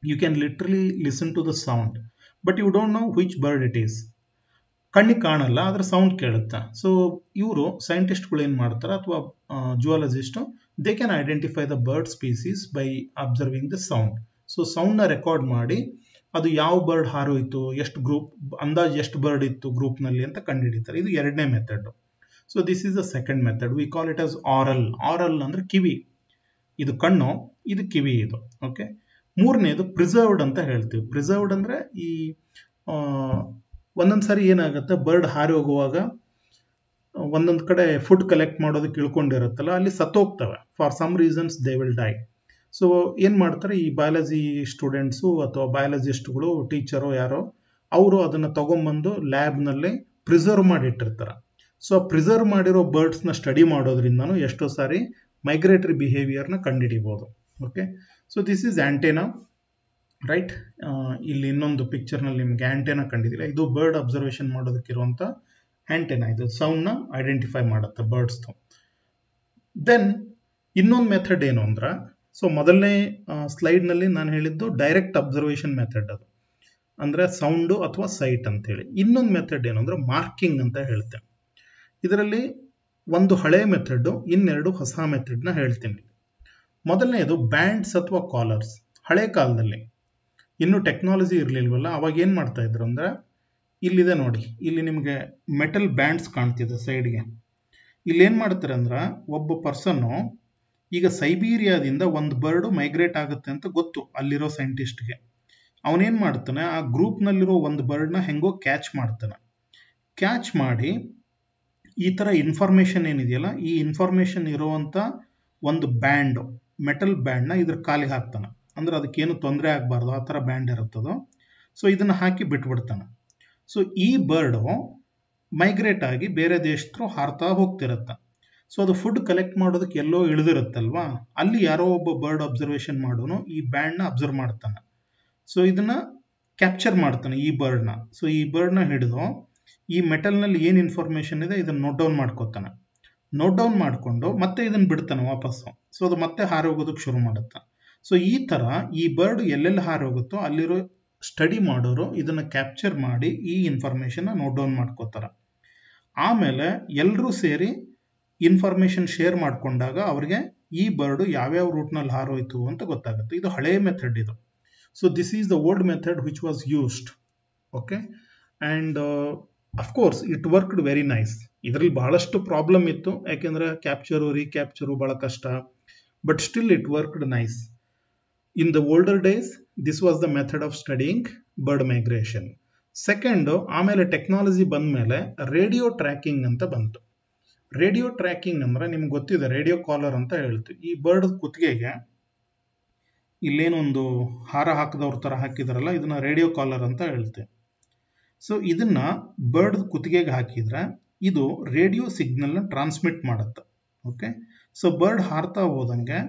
You can literally listen to the sound, but you don't know which bird it is. ಕಣ್ಣಿಗೆ ಕಾಣಲ್ಲ, ಆದ್ರೆ ಸೌಂಡ್ ಕೇಳುತ್ತೆ. ಸೊ ಇವರು ಸೈಂಟಿಸ್ಟ್ಗಳು ಏನು ಮಾಡ್ತಾರೆ, ಅಥವಾ zoologist, they can identify the bird species by observing the sound. So ಸೌಂಡ್ನ ರೆಕಾರ್ಡ್ ಮಾಡಿ ಅದು ಯಾವ ಬರ್ಡ್ ಹಾರೋಯ್ತು, ಎಷ್ಟು ಗ್ರೂಪ್, ಅಂದಾಜು ಎಷ್ಟು ಬರ್ಡ್ ಇತ್ತು ಗ್ರೂಪ್ನಲ್ಲಿ ಅಂತ ಕಂಡುಹಿಡಿತಾರೆ. ಇದು ಎರಡನೇ method. So this is the second method. We call it as aural. Aural ಅಂದ್ರೆ ಕಿವಿ, ಇದು ಕಣ್ಣು, ಇದು ಕಿವಿ, ಇದು ಓಕೆ. ಮೂರನೇದು ಪ್ರಿಸರ್ವ್ಡ್ ಅಂತ ಹೇಳ್ತೀವಿ. ಪ್ರಿಸರ್ವ್ಡ್ ಅಂದ್ರೆ ಈ ಒಂದೊಂದು ಸಾರಿ ಏನಾಗುತ್ತೆ, ಬರ್ಡ್ ಹಾರಿ ಹೋಗುವಾಗ ಒಂದೊಂದು ಕಡೆ ಫುಡ್ ಕಲೆಕ್ಟ್ ಮಾಡೋದಕ್ಕೆ ಇಳ್ಕೊಂಡಿರುತ್ತಲ್ಲ, ಅಲ್ಲಿ ಸತ್ತೋಗ್ತವೆ. For some reasons they will die. So ಏನು ಮಾಡ್ತಾರೆ, ಈ ಬಯಾಲಜಿ ಸ್ಟೂಡೆಂಟ್ಸು ಅಥವಾ ಬಯಾಲಜಿಸ್ಟ್ಗಳು, ಟೀಚರು ಯಾರೋ, ಅವರು ಅದನ್ನು ತಗೊಂಬಂದು ಲ್ಯಾಬ್ನಲ್ಲಿ ಪ್ರಿಸರ್ವ್ ಮಾಡಿಟ್ಟಿರ್ತಾರೆ. ಸೊ ಪ್ರಿಸರ್ವ್ ಮಾಡಿರೋ ಬರ್ಡ್ಸ್ನ ಸ್ಟಡಿ ಮಾಡೋದ್ರಿಂದನೂ ಎಷ್ಟೋ ಸಾರಿ ಮೈಗ್ರೇಟರಿ ಬಿಹೇವಿಯರ್ನ ಕಂಡುಹಿಡಿಬೋದು. Okay. So this is antenna, right. ಇಲ್ಲಿ ಇನ್ನೊಂದು ಪಿಕ್ಚರ್ನಲ್ಲಿ ನಿಮ್ಗೆ ಆಂಟೆನಾ ಕಂಡಿದ್ದೀರಾ, ಇದು ಬರ್ಡ್ ಅಬ್ಸರ್ವೇಷನ್ ಮಾಡೋದಕ್ಕಿರುವಂಥ ಆಂಟೆನಾ. ಇದು ಸೌಂಡ್ನ ಐಡೆಂಟಿಫೈ ಮಾಡುತ್ತೆ ಬರ್ಡ್ಸ್ದು. ದೆನ್ ಇನ್ನೊಂದು ಮೆಥಡ್ ಏನು ಅಂದ್ರೆ, ಸೊ ಮೊದಲನೇ ಸ್ಲೈಡ್ನಲ್ಲಿ ನಾನು ಹೇಳಿದ್ದು ಡೈರೆಕ್ಟ್ ಅಬ್ಸರ್ವೇಷನ್ ಮೆಥಡ್, ಅದು ಅಂದರೆ ಸೌಂಡು ಅಥವಾ ಸೈಟ್ ಅಂತೇಳಿ. ಇನ್ನೊಂದು ಮೆಥಡ್ ಏನು ಅಂದರೆ ಮಾರ್ಕಿಂಗ್ ಅಂತ ಹೇಳ್ತೇನೆ. ಇದರಲ್ಲಿ ಒಂದು ಹಳೆ ಮೆಥಡ್, ಇನ್ನೆರಡು ಹೊಸ ಮೆಥಡ್ನ ಹೇಳ್ತೀನಿ. ಮೊದಲನೇದು ಬ್ಯಾಂಡ್ಸ್ ಅಥವಾ ಕಾಲರ್ಸ್. ಹಳೆ ಕಾಲದಲ್ಲಿ ಇನ್ನೂ ಟೆಕ್ನಾಲಜಿ ಇರಲಿಲ್ವಲ್ಲ, ಅವಾಗ ಏನು ಮಾಡ್ತಾ ಇದ್ರು ಅಂದರೆ, ಇಲ್ಲಿದೆ ನೋಡಿ, ಇಲ್ಲಿ ನಿಮಗೆ ಮೆಟಲ್ ಬ್ಯಾಂಡ್ಸ್ ಕಾಣ್ತಿದೆ ಸೈಡ್ಗೆ. ಇಲ್ಲಿ ಏನು ಮಾಡ್ತಾರೆ ಅಂದ್ರೆ, ಒಬ್ಬ ಪರ್ಸನ್ನು ಈಗ ಸೈಬೀರಿಯಾದಿಂದ ಒಂದು ಬರ್ಡು ಮೈಗ್ರೇಟ್ ಆಗುತ್ತೆ ಅಂತ ಗೊತ್ತು ಅಲ್ಲಿರೋ ಸೈಂಟಿಸ್ಟ್ಗೆ. ಅವನೇನು ಮಾಡ್ತಾನೆ, ಆ ಗ್ರೂಪ್ನಲ್ಲಿರೋ ಒಂದು ಬರ್ಡ್ನ ಹೆಂಗೋ ಕ್ಯಾಚ್ ಮಾಡ್ತಾನೆ. ಕ್ಯಾಚ್ ಮಾಡಿ ಈ ಥರ ಇನ್ಫಾರ್ಮೇಷನ್ ಏನಿದೆಯಲ್ಲ, ಈ ಇನ್ಫಾರ್ಮೇಷನ್ ಇರುವಂಥ ಒಂದು ಬ್ಯಾಂಡು, ಮೆಟಲ್ ಬ್ಯಾಂಡ್ನ ಇದ್ರ ಕಾಲಿಗೆ ಹಾಕ್ತಾನೆ. ಅಂದ್ರೆ ಅದಕ್ಕೇನು ತೊಂದರೆ ಆಗಬಾರ್ದು, ಆ ಥರ ಬ್ಯಾಂಡ್ ಇರುತ್ತದು. ಸೊ ಇದನ್ನು ಹಾಕಿ ಬಿಟ್ಬಿಡ್ತಾನೆ. ಸೊ ಈ ಬರ್ಡು ಮೈಗ್ರೇಟ್ ಆಗಿ ಬೇರೆ ದೇಶದ್ರು ಹಾರ್ತಾ ಹೋಗ್ತಿರತ್ತೆ. ಸೊ ಅದು ಫುಡ್ ಕಲೆಕ್ಟ್ ಮಾಡೋದಕ್ಕೆ ಎಲ್ಲೋ ಇಳಿದಿರುತ್ತಲ್ವಾ, ಅಲ್ಲಿ ಯಾರೋ ಒಬ್ಬ ಬರ್ಡ್ ಅಬ್ಸರ್ವೇಷನ್ ಮಾಡೋನು ಈ ಬ್ಯಾಂಡ್ನ ಅಬ್ಸರ್ವ್ ಮಾಡ್ತಾನೆ. ಸೊ ಇದನ್ನ ಕ್ಯಾಪ್ಚರ್ ಮಾಡ್ತಾನೆ ಈ ಬರ್ಡ್ನ. ಸೊ ಈ ಬರ್ಡ್ನ ಹಿಡಿದು ಈ ಮೆಟಲ್ನಲ್ಲಿ ಏನು ಇನ್ಫಾರ್ಮೇಷನ್ ಇದೆ ಇದನ್ನು ನೋಟ್ ಡೌನ್ ಮಾಡ್ಕೋತಾನೆ. ನೋಟ್ ಡೌನ್ ಮಾಡಿಕೊಂಡು ಮತ್ತೆ ಇದನ್ನು ಬಿಡ್ತಾನೆ ವಾಪಸ್ಸು. ಸೊ ಅದು ಮತ್ತೆ ಹಾರಿ ಹೋಗೋದಕ್ಕೆ ಶುರು ಮಾಡುತ್ತೆ. ಸೊ ಈ ಥರ ಈ ಬರ್ಡ್ ಎಲ್ಲೆಲ್ಲಿ ಹಾರಿ ಹೋಗುತ್ತೋ ಅಲ್ಲಿರೋ ಸ್ಟಡಿ ಮಾಡೋರು ಇದನ್ನು ಕ್ಯಾಪ್ಚರ್ ಮಾಡಿ ಈ ಇನ್ಫಾರ್ಮೇಷನ್ನ ನೋಟ್ ಡೌನ್ ಮಾಡ್ಕೋತಾರೆ. ಆಮೇಲೆ ಎಲ್ಲರೂ ಸೇರಿ ಇನ್ಫಾರ್ಮೇಷನ್ ಶೇರ್ ಮಾಡಿಕೊಂಡಾಗ ಅವ್ರಿಗೆ ಈ ಬರ್ಡು ಯಾವ್ಯಾವ ರೂಟ್ನಲ್ಲಿ ಹಾರೋಯ್ತು ಅಂತ ಗೊತ್ತಾಗುತ್ತೆ. ಇದು ಹಳೆ ಮೆಥಡ್ ಇದು. So this is the old method which was used. Okay. And of course it worked very nice. ಇದರಲ್ಲಿ ಬಹಳಷ್ಟು ಪ್ರಾಬ್ಲಮ್ ಇತ್ತು, ಯಾಕೆಂದರೆ ಕ್ಯಾಪ್ಚರು ರೀಕ್ಯಾಪ್ಚರು ಭಾಳ ಕಷ್ಟ. But still it worked nice. In the older days this was the method of studying bird migration. Second, ಆಮೇಲೆ ಟೆಕ್ನಾಲಜಿ ಬಂದ ಮೇಲೆ ರೇಡಿಯೋ ಟ್ರ್ಯಾಕಿಂಗ್ ಅಂತ ಬಂತು. ರೇಡಿಯೋ ಟ್ರ್ಯಾಕಿಂಗ್ ಅಂದ್ರೆ ನಿಮ್ಗೆ ಗೊತ್ತಿದೆ, ರೇಡಿಯೋ ಕಾಲರ್ ಅಂತ ಹೇಳ್ತೀವಿ. ಈ ಬರ್ಡ್ ಕುತ್ತಿಗೆಗೆ ಇಲ್ಲೇನೊಂದು ಹಾರ ಹಾಕಿದವ್ರ ಥರ ಹಾಕಿದಾರಲ್ಲ, ಇದನ್ನ ರೇಡಿಯೋ ಕಾಲರ್ ಅಂತ ಹೇಳ್ತೀವಿ. ಸೊ ಇದನ್ನ ಬರ್ಡ್ ಕುತ್ತಿಗೆಗೆ ಹಾಕಿದ್ರೆ ಇದು ರೇಡಿಯೋ ಸಿಗ್ನಲ್ನ ಟ್ರಾನ್ಸ್ಮಿಟ್ ಮಾಡುತ್ತೆ. ಓಕೆ. ಸೊ ಬರ್ಡ್ ಹಾರ್ತಾ ಹೋದಂಗೆ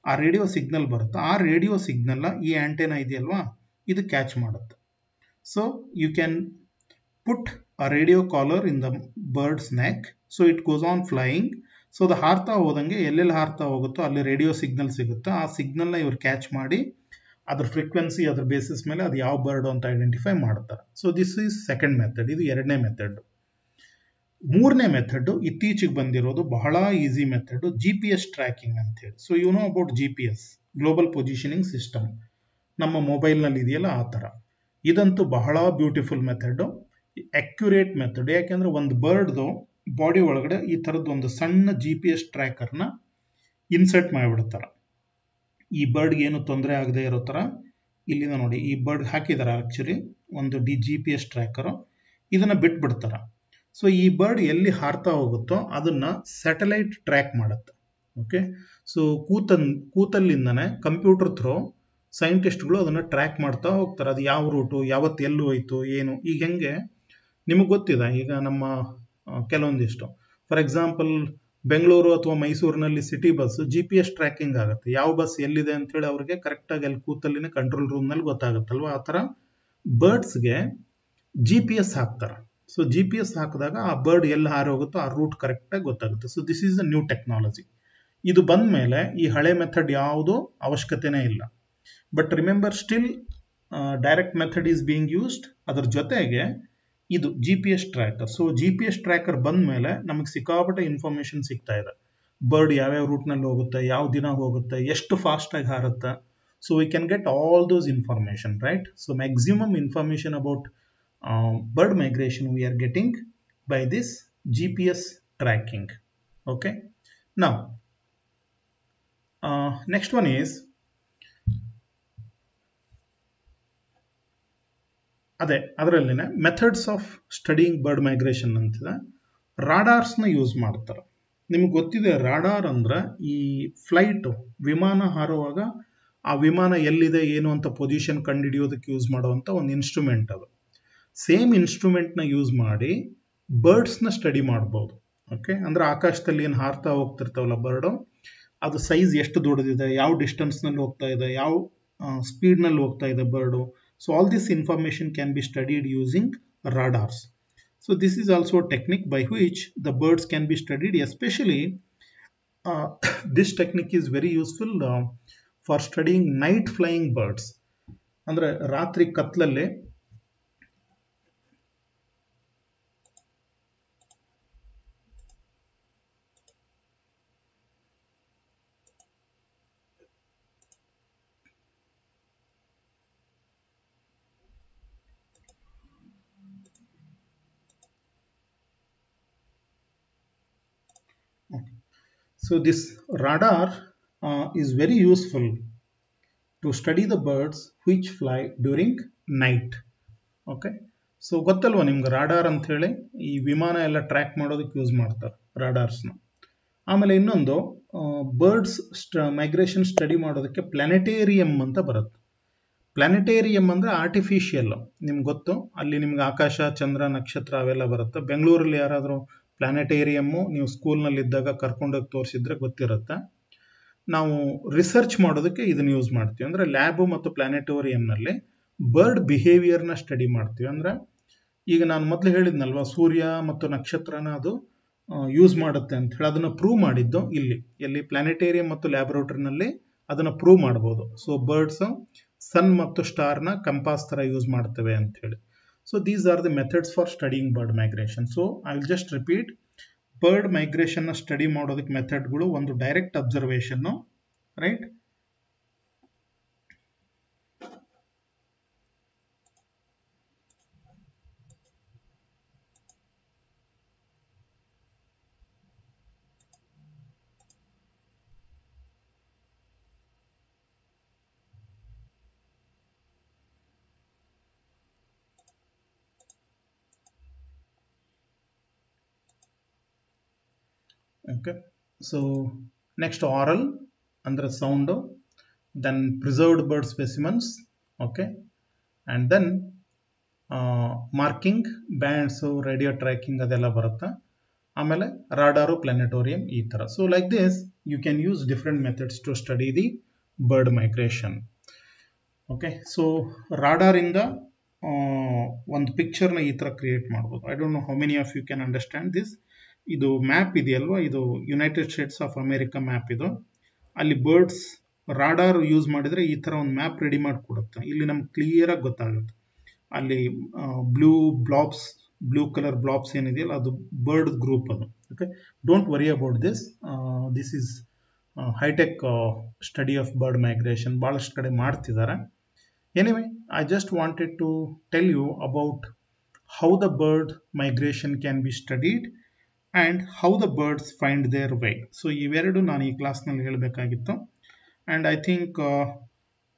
ಆ ರೇಡಿಯೋ ಸಿಗ್ನಲ್ ಬರುತ್ತೆ. ಆ ರೇಡಿಯೋ ಸಿಗ್ನಲ್ನ ಈ ಆಂಟೆನಾ ಇದೆಯಲ್ವಾ, ಇದು ಕ್ಯಾಚ್ ಮಾಡುತ್ತೆ. So you can put a radio collar in the bird's neck, so it goes on flying. So ಅದು ಹಾರ್ತಾ ಹೋದಂಗೆ ಎಲ್ಲೆಲ್ಲಿ ಹಾರ್ತಾ ಹೋಗುತ್ತೋ ಅಲ್ಲಿ ರೇಡಿಯೋ ಸಿಗ್ನಲ್ ಸಿಗುತ್ತೆ. ಆ ಸಿಗ್ನಲ್ನ ಇವ್ರು ಕ್ಯಾಚ್ ಮಾಡಿ ಅದ್ರ ಫ್ರೀಕ್ವೆನ್ಸಿ, ಅದ್ರ ಬೇಸಿಸ್ ಮೇಲೆ ಅದು ಯಾವ ಬರ್ಡ್ ಅಂತ ಐಡೆಂಟಿಫೈ ಮಾಡ್ತಾರೆ. So this is second method. ಇದು ಎರಡನೇ ಮೆಥಡ್. ಮೂರನೇ ಮೆಥಡ್ ಇತ್ತೀಚೆಗೆ ಬಂದಿರೋದು ಬಹಳ ಈಸಿ ಮೆಥಡ್ GPS ಟ್ರ್ಯಾಕಿಂಗ್ ಅಂತ ಹೇಳಿ. So you know about GPS, global positioning system, ನಮ್ಮ ಮೊಬೈಲ್ನಲ್ಲಿ ಇದೆಯಲ್ಲ ಆ ಥರ. ಇದಂತೂ ಬಹಳ ಬ್ಯೂಟಿಫುಲ್ ಮೆಥಡ್, ಅಕ್ಯುರೇಟ್ ಮೆಥಡ್. ಯಾಕೆಂದ್ರೆ ಒಂದು ಬರ್ಡ್ದು ಬಾಡಿ ಒಳಗಡೆ ಈ ಥರದ್ದು ಒಂದು ಸಣ್ಣ GPS ಟ್ರ್ಯಾಕರ್ನ ಇನ್ಸರ್ಟ್ ಮಾಡಿಬಿಡ್ತಾರೆ. ಈ ಬರ್ಡ್ಗೆ ಏನು ತೊಂದರೆ ಆಗದೆ ಇರೋ ಥರ ಇಲ್ಲಿಂದ ನೋಡಿ, ಈ ಬರ್ಡ್ ಹಾಕಿದಾರೆ ಆಕ್ಚುಲಿ ಒಂದು GPS ಟ್ರ್ಯಾಕರು, ಇದನ್ನ ಬಿಟ್ಬಿಡ್ತಾರೆ. ಸೊ ಈ ಬರ್ಡ್ ಎಲ್ಲಿ ಹಾರ್ತಾ ಹೋಗುತ್ತೋ ಅದನ್ನ ಸ್ಯಾಟಲೈಟ್ ಟ್ರ್ಯಾಕ್ ಮಾಡುತ್ತೆ. ಓಕೆ, ಸೊ ಕೂತಲ್ಲಿಂದನೇ ಕಂಪ್ಯೂಟರ್ ಥ್ರೋ ಸೈಂಟಿಸ್ಟ್ಗಳು ಅದನ್ನ ಟ್ರ್ಯಾಕ್ ಮಾಡ್ತಾ ಹೋಗ್ತಾರೆ. ಅದು ಯಾವ ರೂಟು, ಯಾವತ್ತು ಎಲ್ಲಿ ಹೋಯ್ತು ಏನು. ಈಗ ಹೆಂಗೆ ನಿಮಗೆ ಗೊತ್ತಿದೆ, ಈಗ ನಮ್ಮ ಕೆಲವೊಂದಿಷ್ಟು ಫಾರ್ ಎಕ್ಸಾಂಪಲ್ ಬೆಂಗಳೂರು ಅಥವಾ ಮೈಸೂರಿನಲ್ಲಿ ಸಿಟಿ ಬಸ್ GPS ಟ್ರ್ಯಾಕಿಂಗ್ ಆಗುತ್ತೆ, ಯಾವ ಬಸ್ ಎಲ್ಲಿದೆ ಅಂತ ಹೇಳಿ ಅವ್ರಿಗೆ ಕರೆಕ್ಟಾಗಿ ಅಲ್ಲಿ ಕೂತಲ್ಲಿನ ಕಂಟ್ರೋಲ್ ರೂಮ್ನಲ್ಲಿ ಗೊತ್ತಾಗುತ್ತಲ್ವ. ಆ ಥರ ಬರ್ಡ್ಸ್ಗೆ GPS ಹಾಕ್ತಾರೆ. ಸೊ GPS ಹಾಕಿದಾಗ ಆ ಬರ್ಡ್ ಎಲ್ಲಿ ಹಾರಿ ಹೋಗುತ್ತೋ ಆ ರೂಟ್ ಕರೆಕ್ಟಾಗಿ ಗೊತ್ತಾಗುತ್ತೆ. So this is a new technology. ಇದು ಬಂದ ಮೇಲೆ ಈ ಹಳೆ ಮೆಥಡ್ ಯಾವುದೂ ಅವಶ್ಯಕತೆನೇ ಇಲ್ಲ. But remember still direct method is being used. ಅದರ ಜೊತೆಗೆ ಇದು GPS tracker. So GPS tracker ಬಂದ ಮೇಲೆ ನಮಗೆ ಸಿಕ್ಕಾಪಟ್ಟೆ ಇನ್ಫಾರ್ಮೇಶನ್ ಸಿಗ್ತಾ ಇದೆ. ಬರ್ಡ್ ಯಾವ್ಯಾವ ರೂಟ್ನಲ್ಲಿ ಹೋಗುತ್ತೆ, ಯಾವ ದಿನ ಹೋಗುತ್ತೆ, ಎಷ್ಟು ಫಾಸ್ಟಾಗಿ ಹಾರುತ್ತೆ. So we can get all those information, right? So maximum information about bird migration we are getting by this GPS tracking. Okay, now next one is ಅದರಲ್ಲಿನ methods of studying bird migration ಅಂತಿದೆ. ರಾಡಾರ್ಸ್ನ ಯೂಸ್ ಮಾಡ್ತಾರೆ. ನಿಮ್ಗೆ ಗೊತ್ತಿದೆ ರಾಡಾರ್ ಅಂದ್ರೆ ಈ ಫ್ಲೈಟ್ ವಿಮಾನ ಹಾರುವಾಗ ಆ ವಿಮಾನ ಎಲ್ಲಿದೆ ಏನು ಅಂತ ಪೊಸಿಷನ್ ಕಂಡುಹಿಡಿಯೋದಕ್ಕೆ ಯೂಸ್ ಮಾಡುವಂಥ ಒಂದು ಇನ್ಸ್ಟ್ರೂಮೆಂಟ್ ಅದು. ಸೇಮ್ ಇನ್ಸ್ಟ್ರೂಮೆಂಟ್ನ ಯೂಸ್ ಮಾಡಿ ಬರ್ಡ್ಸ್ನ ಸ್ಟಡಿ ಮಾಡ್ಬೋದು. ಓಕೆ, ಅಂದ್ರೆ ಆಕಾಶದಲ್ಲಿ ಏನು ಹಾರ್ತಾ ಹೋಗ್ತಿರ್ತಾವಲ್ಲ ಬರ್ಡು, ಅದು ಸೈಜ್ ಎಷ್ಟು ದೊಡ್ಡದಿದೆ, ಯಾವ ಡಿಸ್ಟೆನ್ಸ್ನಲ್ಲಿ ಹೋಗ್ತಾ ಇದೆ, ಯಾವ ಸ್ಪೀಡ್ನಲ್ಲಿ ಹೋಗ್ತಾ ಇದೆ bird. So all this information can be studied using radars. So this is also a technique by which the birds can be studied. Especially this technique is very useful for studying night flying birds. ಅಂದ್ರೆ ರಾತ್ರಿ ಕತ್ಲಲ್ಲಿ So this radar is very useful to study the birds which fly during night. Okay, so ಗೊತ್ತಲ್ವಾ ನಿಮ್ಗೆ ರಾಡಾರ್ ಅಂತ ಹೇಳಿ, ಈ ವಿಮಾನ ಎಲ್ಲ ಟ್ರ್ಯಾಕ್ ಮಾಡೋದಕ್ಕೆ ಯೂಸ್ ಮಾಡ್ತಾರೆ ರಾಡಾರ್ಸ್ನ. ಆಮೇಲೆ ಇನ್ನೊಂದು ಬರ್ಡ್ಸ್ ಮೈಗ್ರೇಷನ್ ಸ್ಟಡಿ ಮಾಡೋದಕ್ಕೆ ಪ್ಲಾನೆಟೇರಿಯಂ ಅಂತ ಬರುತ್ತೆ. ಪ್ಲಾನೆಟೇರಿಯಂ ಅಂದ್ರೆ ಆರ್ಟಿಫಿಷಿಯಲ್, ನಿಮ್ಗೆ ಗೊತ್ತು, ಅಲ್ಲಿ ನಿಮ್ಗೆ ಆಕಾಶ, ಚಂದ್ರ, ನಕ್ಷತ್ರ ಅವೆಲ್ಲ ಬರುತ್ತೆ. ಬೆಂಗಳೂರಲ್ಲಿ ಯಾರಾದರೂ ಪ್ಲಾನೆಟೇರಿಯಮ್ಮು ನೀವು ಸ್ಕೂಲ್ನಲ್ಲಿ ಇದ್ದಾಗ ಕರ್ಕೊಂಡೋಗಿ ತೋರಿಸಿದ್ರೆ ಗೊತ್ತಿರುತ್ತೆ. ನಾವು ರಿಸರ್ಚ್ ಮಾಡೋದಕ್ಕೆ ಇದನ್ನು ಯೂಸ್ ಮಾಡ್ತೀವಿ. ಅಂದರೆ ಲ್ಯಾಬು ಮತ್ತು ಪ್ಲಾನೆಟೋರಿಯಂನಲ್ಲಿ ಬರ್ಡ್ ಬಿಹೇವಿಯರ್ನ ಸ್ಟಡಿ ಮಾಡ್ತೀವಿ. ಅಂದರೆ ಈಗ ನಾನು ಮೊದಲು ಹೇಳಿದ್ನಲ್ವ, ಸೂರ್ಯ ಮತ್ತು ನಕ್ಷತ್ರನ ಅದು ಯೂಸ್ ಮಾಡುತ್ತೆ ಅಂತ ಹೇಳಿ, ಅದನ್ನು ಪ್ರೂವ್ ಮಾಡಿದ್ದು ಇಲ್ಲಿ ಪ್ಲಾನೆಟೇರಿಯಂ ಮತ್ತು ಲ್ಯಾಬೊರೇಟರಿನಲ್ಲಿ ಅದನ್ನು ಪ್ರೂವ್ ಮಾಡ್ಬೋದು. ಸೊ ಬರ್ಡ್ಸ್ ಸನ್ ಮತ್ತು ಸ್ಟಾರ್ನ ಕಂಪಾಸ್ ಥರ ಯೂಸ್ ಮಾಡ್ತವೆ ಅಂತ ಹೇಳಿ. So these are the methods for studying bird migration. So I will just repeat. Bird migration na study ಮಾಡೋದಕ್ಕೆ ಮೆಥಡ್ಗಳು ಒಂದು direct observation, right? Okay, so next oral andre sound, then preserved bird specimens, okay, and then marking bands, radio tracking adella barutta, amele radar, planetarium ee tara. So like this you can use different methods to study the bird migration. Okay, so radar inda ಒಂದು ಪಿಕ್ಚರ್ನ ಈ ಥರ ಕ್ರಿಯೇಟ್ ಮಾಡ್ಬೋದು. I don't know how many of you can understand this. ಇದು ಮ್ಯಾಪ್ ಇದೆಯಲ್ವಾ, ಇದು United States of America map ಇದು. ಅಲ್ಲಿ ಬರ್ಡ್ಸ್ ರಾಡಾರ್ ಯೂಸ್ ಮಾಡಿದರೆ ಈ ಥರ ಒಂದು ಮ್ಯಾಪ್ ರೆಡಿ ಮಾಡಿಕೊಡುತ್ತೆ. ಇಲ್ಲಿ ನಮ್ಗೆ ಕ್ಲಿಯರಾಗಿ ಗೊತ್ತಾಗುತ್ತೆ. ಅಲ್ಲಿ blue blobs blue colour blobs ಏನಿದೆಯಲ್ಲ ಅದು ಬರ್ಡ್ ಗ್ರೂಪ್ ಅದು. Okay, don't worry about this. This is high tech study of bird migration. ಭಾಳಷ್ಟು ಕಡೆ ಮಾಡ್ತಿದ್ದಾರೆ. Anyway, I just wanted to tell you about how the bird migration can be studied and how the birds find their way. So ಇವೆರಡು ನಾನು ಈ ಕ್ಲಾಸ್ನಲ್ಲಿ ಹೇಳಬೇಕಾಗಿತ್ತು. And I think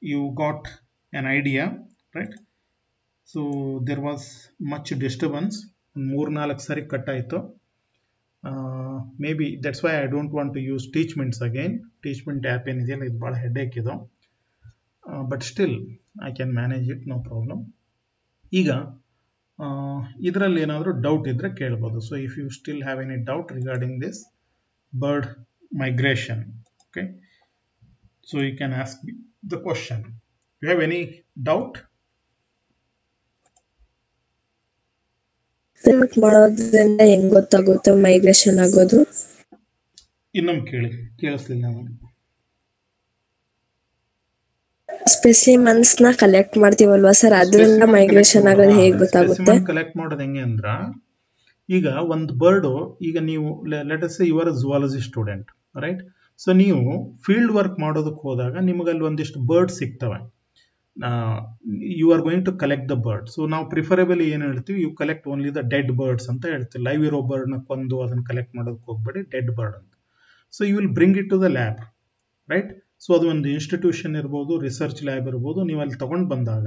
you got an idea, right? So there was much disturbance. 3-4 ಸರಿ ಕಟ್ ಆಯಿತು. Maybe that's why I don't want to use teachments again. Teachment app ಏನಿದೆಯಲ್ಲ ಇದು ಭಾಳ ಹೆಡ್ಡೇಕ್ ಇದು. But still I can manage it, no problem. ಈಗ ಇದರಲ್ಲಿ ಏನಾದರೂ ಡೌಟ್ ಇದ್ರೆ ಕೇಳ್ಬೋದು. So if you still have any doubt regarding this bird migration, okay, so you can ask the question. You have any doubt? ಮಾಡೋದ್ರಿಂದ ಹೆಂಗ್ ಗೊತ್ತಾಗುತ್ತೆ ಮೈಗ್ರೇಷನ್ ಆಗೋದು? ಇನ್ನೊಮ್ಮೆ ಕೇಳಿಸ್ಲಿಲ್ಲ ನಾನು. ಸ್ಪೆಸಿಮನ್ಸ್ ನ ಕಲೆಕ್ಟ್ ಮಾಡ್ತೀವಲ್ವಾ ಸರ್, ಅದರಿಂದ ಮೈಗ್ರೇಷನ್ ಆಗೋದು ಹೇಗೆ ಗೊತ್ತಾಗುತ್ತೆ? ಕಲೆಕ್ಟ್ ಮಾಡೋದು ಹೆಂಗೆ ಅಂದ್ರ, ಈಗ ಒಂದು ಬರ್ಡು, ಈಗ ನೀವು let us say you are a zoology student, right? So ನೀವು ಫೀಲ್ಡ್ ವರ್ಕ್ ಮಾಡೋದಕ್ಕೆ ಹೋದಾಗ ನಿಮಗೆ ಅಲ್ಲಿ ಒಂದಿಷ್ಟು ಬರ್ಡ್ ಸಿಗ್ತವೆ. You are going to collect the bird. So ನಾವು ಪ್ರಿಫರೇಬಲಿ ಏನು ಹೇಳ್ತೀವಿ, you collect only the dead birds ಅಂತ ಹೇಳ್ತೀವಿ. ಲೈವ್ ಇರೋ ಬರ್ಡ್ನ ಕೊಂದು ಅದನ್ನು ಕಲೆಕ್ಟ್ ಮಾಡೋದಕ್ಕೆ ಹೋಗ್ಬೇಡಿ, ಡೆಡ್ ಬರ್ಡ್ ಅಂತ. So you will bring it to the lab, right? So ಅದು ಒಂದು ಇನ್ಸ್ಟಿಟ್ಯೂಷನ್ ಇರ್ಬೋದು, ರಿಸರ್ಚ್ ಲ್ಯಾಬ್ ಇರ್ಬೋದು. ನೀವು ಅಲ್ಲಿ ತಗೊಂಡು ಬಂದಾಗ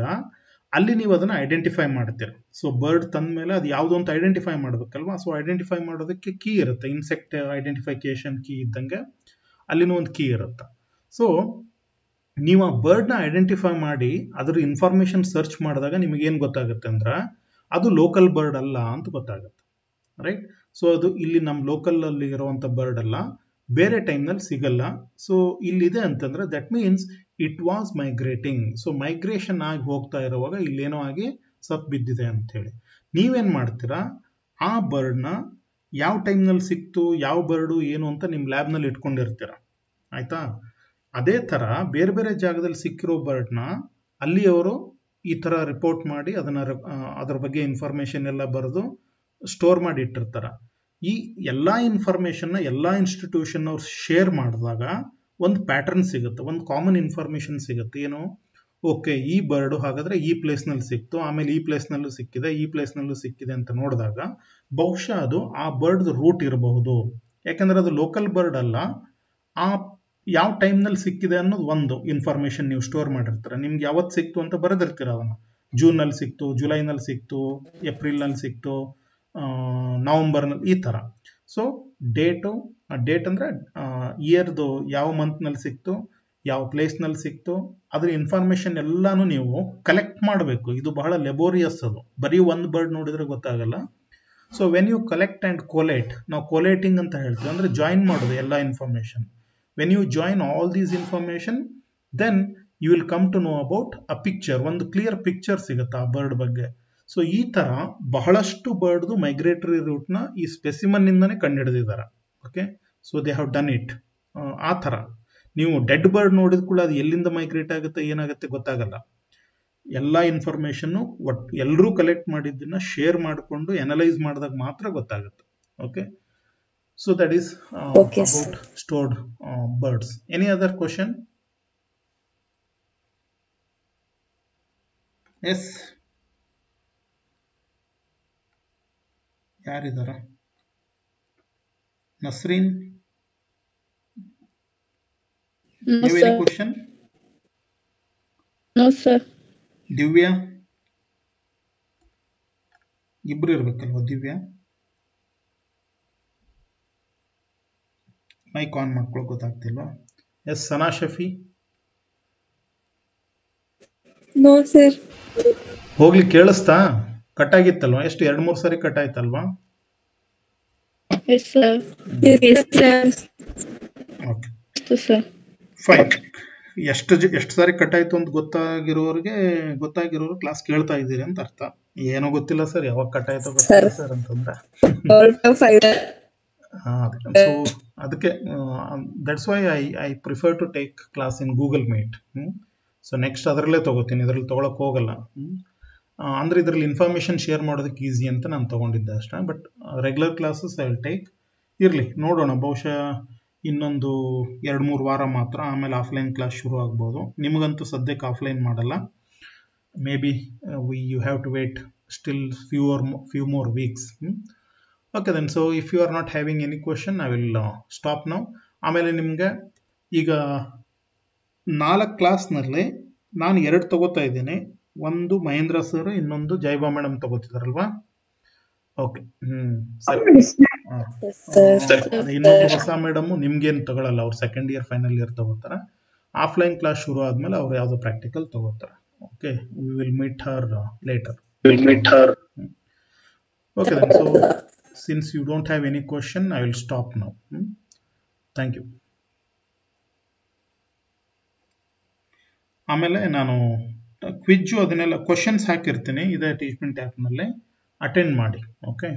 ಅಲ್ಲಿ ನೀವು ಅದನ್ನು ಐಡೆಂಟಿಫೈ ಮಾಡ್ತೀರ. ಸೊ ಬರ್ಡ್ ತಂದ ಮೇಲೆ ಅದು ಯಾವುದೋ ಅಂತ ಐಡೆಂಟಿಫೈ ಮಾಡಬೇಕಲ್ವಾ? ಸೊ ಐಡೆಂಟಿಫೈ ಮಾಡೋದಕ್ಕೆ ಕೀ ಇರುತ್ತೆ, ಇನ್ಸೆಕ್ಟ್ ಐಡೆಂಟಿಫಿಕೇಶನ್ ಕೀ ಇದ್ದಂಗೆ ಅಲ್ಲಿನೂ ಒಂದು ಕೀ ಇರುತ್ತೆ. ಸೊ ನೀವು ಆ ಬರ್ಡ್ನ ಐಡೆಂಟಿಫೈ ಮಾಡಿ ಅದರ ಇನ್ಫಾರ್ಮೇಶನ್ ಸರ್ಚ್ ಮಾಡಿದಾಗ ನಿಮಗೇನು ಗೊತ್ತಾಗುತ್ತೆ ಅಂದ್ರೆ ಅದು ಲೋಕಲ್ ಬರ್ಡ್ ಅಲ್ಲ ಅಂತ ಗೊತ್ತಾಗುತ್ತೆ, ರೈಟ್? ಸೊ ಅದು ಇಲ್ಲಿ ನಮ್ಮ ಲೋಕಲಲ್ಲಿ ಇರುವಂಥ ಬರ್ಡ್ ಅಲ್ಲ, ಬೇರೆ ಟೈಮ್ನಲ್ಲಿ ಸಿಗಲ್ಲ. ಸೊ ಇಲ್ಲಿದೆ ಅಂತಂದ್ರೆ that means it was migrating. So migration ಆಗಿ ಹೋಗ್ತಾ ಇರುವಾಗ ಇಲ್ಲೇನೋ ಆಗಿ ಸತ್ ಬಿದ್ದಿದೆ ಅಂತ ಹೇಳಿ ನೀವೇನ್ ಮಾಡ್ತೀರಾ, ಆ ಬರ್ಡ್ನ ಯಾವ ಟೈಮ್ನಲ್ಲಿ ಸಿಕ್ತು, ಯಾವ ಬರ್ಡು ಏನು ಅಂತ ನಿಮ್ಮ ಲ್ಯಾಬ್ನಲ್ಲಿ ಇಟ್ಕೊಂಡಿರ್ತೀರ, ಆಯ್ತಾ? ಅದೇ ಥರ ಬೇರೆ ಬೇರೆ ಜಾಗದಲ್ಲಿ ಸಿಕ್ಕಿರೋ ಬರ್ಡ್ನ ಅಲ್ಲಿ ಅವರು ಈ ಥರ ರಿಪೋರ್ಟ್ ಮಾಡಿ ಅದರ ಬಗ್ಗೆ ಇನ್ಫಾರ್ಮೇಶನ್ ಎಲ್ಲ ಬರೆದು ಸ್ಟೋರ್ ಮಾಡಿ ಇಟ್ಟಿರ್ತಾರೆ. ಈ ಎಲ್ಲ ಇನ್ಫಾರ್ಮೇಶನ್ನ ಎಲ್ಲ ಇನ್ಸ್ಟಿಟ್ಯೂಷನ್ ಅವ್ರು ಶೇರ್ ಮಾಡಿದಾಗ ಒಂದು ಪ್ಯಾಟರ್ನ್ ಸಿಗುತ್ತೆ, ಒಂದು ಕಾಮನ್ ಇನ್ಫಾರ್ಮೇಶನ್ ಸಿಗುತ್ತೆ. ಏನು, ಓಕೆ, ಈ ಬರ್ಡು ಹಾಗಾದ್ರೆ ಈ ಪ್ಲೇಸ್ನಲ್ಲಿ ಸಿಕ್ತು, ಆಮೇಲೆ ಈ ಪ್ಲೇಸ್ನಲ್ಲೂ ಸಿಕ್ಕಿದೆ, ಈ ಪ್ಲೇಸ್ನಲ್ಲೂ ಸಿಕ್ಕಿದೆ ಅಂತ ನೋಡಿದಾಗ ಬಹುಶಃ ಅದು ಆ ಬರ್ಡ್ ರೂಟ್ ಇರಬಹುದು. ಯಾಕಂದ್ರೆ ಅದು ಲೋಕಲ್ ಬರ್ಡ್ ಅಲ್ಲ, ಆ ಯಾವ ಟೈಮ್ನಲ್ಲಿ ಸಿಕ್ಕಿದೆ ಅನ್ನೋದು ಒಂದು ಇನ್ಫಾರ್ಮೇಶನ್ ನೀವು ಸ್ಟೋರ್ ಮಾಡಿರ್ತೀರ. ನಿಮ್ಗೆ ಯಾವತ್ತು ಸಿಕ್ತು ಅಂತ ಬರೆದಿರ್ತೀರ, ಅದನ್ನು ಜೂನ್ನಲ್ಲಿ ಸಿಕ್ತು, ಜುಲೈನಲ್ಲಿ ಸಿಕ್ತು, ಏಪ್ರಿಲ್ನಲ್ಲಿ ಸಿಕ್ತು, ನವಂಬರ್ನಲ್ಲಿ, ಈ ಥರ. ಸೊ ಡೇಟ್ ಅಂದರೆ ಇಯರ್ದು ಯಾವ ಮಂತ್ನಲ್ಲಿ ಸಿಕ್ತು, ಯಾವ ಪ್ಲೇಸ್ನಲ್ಲಿ ಸಿಕ್ತು, ಅದ್ರ ಇನ್ಫಾರ್ಮೇಶನ್ ಎಲ್ಲಾನು ನೀವು ಕಲೆಕ್ಟ್ ಮಾಡಬೇಕು. ಇದು ಬಹಳ ಲೆಬೋರಿಯಸ್, ಅದು ಬರೀ ಒಂದು ಬರ್ಡ್ ನೋಡಿದ್ರೆ ಗೊತ್ತಾಗಲ್ಲ. So when you collect and collate, ನಾವು ಕೋಲೇಟಿಂಗ್ ಅಂತ ಹೇಳ್ತೀವಿ, ಅಂದರೆ ಜಾಯಿನ್ ಮಾಡೋದು ಎಲ್ಲ information. When you join all these information, then you will come to know about a picture, ಒಂದು ಕ್ಲಿಯರ್ ಪಿಕ್ಚರ್ ಸಿಗುತ್ತೆ ಆ ಬರ್ಡ್ ಬಗ್ಗೆ. ಸೊ ಈ ತರ ಬಹಳಷ್ಟು ಬರ್ಡ್ದು ಮೈಗ್ರೇಟರಿ ರೂಟ್ನ ಈ ಸ್ಪೆಸಿಮನ್ ಇಂದಾನೆ ಕಂಡುಹಿಡಿದಿದ್ದಾರೆ. Okay, so they have done it. ಆ ಥರ ನೀವು ಡೆಡ್ ಬರ್ಡ್ ನೋಡಿದ ಕೂಡ ಅದು ಎಲ್ಲಿಂದ ಮೈಗ್ರೇಟ್ ಆಗುತ್ತೆ ಏನಾಗುತ್ತೆ ಗೊತ್ತಾಗಲ್ಲ. ಎಲ್ಲ ಇನ್ಫಾರ್ಮೇಶನ್ ಎಲ್ಲರೂ ಕಲೆಕ್ಟ್ ಮಾಡಿದ್ದನ್ನ ಶೇರ್ ಮಾಡಿಕೊಂಡು ಅನಲೈಸ್ ಮಾಡಿದಾಗ ಮಾತ್ರ ಗೊತ್ತಾಗುತ್ತೆ. Okay, so that is about stored birds. Any other question? Yes, ಯಾರಿದಾರ? Nasreen, any question? No sir. Divya, ಇಬ್ರು ಇರ್ಬೇಕಲ್ವಾ? ದಿವ್ಯಾ ಮೈಕ್ ಆನ್ ಮಾಡ್ಕೊಳ್ಳೋಕೆ ಗೊತ್ತಾಗ್ತಿಲ್ವಾ? Yes, Sana Shafi. No sir. ಹೋಗ್ಲಿ, ಕೇಳಿಸ್ತಾ? ಕಟ್ ಆಗಿತ್ತಲ್ವಾ? ಎಷ್ಟು 2-3 ಸಾರಿ ಕಟ್ ಆಯ್ತಲ್ವಾ? Yes sir. Yes sir. Okay, Yes sir. Fine. ಎಷ್ಟು ಸಾರಿ ಕಟ್ ಆಯ್ತು ಅಂತ ಗೊತ್ತಾಗಿರೋರು ಕ್ಲಾಸ್ ಕೇಳ್ತಾ ಇದ್ದೀರಿ ಅಂತ ಅರ್ಥ. ಏನೋ ಗೊತ್ತಿಲ್ಲ ಸರ್, ಯಾವಾಗ ಕಟ್ ಆಯ್ತೋ ಗೊತ್ತಿಲ್ಲ ಸರ್ ಅಂತಂದ್ರೆ. ಸೊ ಅದಕ್ಕೆ that's why I prefer to take class in Google Meet. So next ಅದರಲ್ಲೇ ತಗೋತೀನಿ, ಇದರಲ್ಲಿ ತೊಗೊಳಕ್ ಹೋಗಲ್ಲ. ಅಂದರೆ ಇದರಲ್ಲಿ ಇನ್ಫಾರ್ಮೇಷನ್ ಶೇರ್ ಮಾಡೋದಕ್ಕೆ ಈಸಿ ಅಂತ ನಾನು ತೊಗೊಂಡಿದ್ದೆ ಅಷ್ಟೇ. But regular classes I will take. ಇರಲಿ, ನೋಡೋಣ, ಬಹುಶಃ ಇನ್ನೊಂದು 2-3 ವಾರ ಮಾತ್ರ, ಆಮೇಲೆ ಆಫ್ಲೈನ್ ಕ್ಲಾಸ್ ಶುರು ಆಗ್ಬೋದು. ನಿಮಗಂತೂ ಸದ್ಯಕ್ಕೆ ಆಫ್ಲೈನ್ ಮಾಡಲ್ಲ. Maybe you have to wait still few more weeks. Okay then, so if you are not having any question, I will stop now. ಆಮೇಲೆ ನಿಮಗೆ ಈಗ 4 ಕ್ಲಾಸ್ನಲ್ಲಿ ನಾನು 2 ತಗೋತಾ ಇದ್ದೀನಿ. ಒಂದು ಮಹೇಂದ್ರ ಸರ್, ಇನ್ನೊಂದು ಜೈಬಾ ಮೇಡಮ್ ತಗೋತಿದಾರಲ್ವಾ? ಓಕೆ, ಸರಿ. ಇನ್ನೊಂದು ಹೊಸ ಮೇಡಮ್ ನಿಮ್ಗೇನು ತಗೊಳ್ಳಲ್ಲ, ಅವ್ರು ಸೆಕೆಂಡ್ ಇಯರ್ ಫೈನಲ್ ಇಯರ್ ತಗೋತಾರೆ. ಆಫ್ಲೈನ್ ಕ್ಲಾಸ್ ಶುರು ಆದ್ಮೇಲೆ ಅವ್ರು ಯಾವುದೋ ಪ್ರಾಕ್ಟಿಕಲ್ ತಗೋತಾರೆ. Okay, we will meet her later. Okay then, so since you don't have any question, I will stop now. Thank you. ಆಮೇಲೆ ನಾನು ಕ್ವಿಜ್ಜು ಅದನ್ನೆಲ್ಲ ಕ್ವಶನ್ಸ್ ಹಾಕಿರ್ತೀನಿ ಇದೇ ಟೀಚ್ಮೆಂಟ್ ಆ್ಯಪ್ನಲ್ಲಿ, ಅಟೆಂಡ್ ಮಾಡಿ. ಓಕೆ.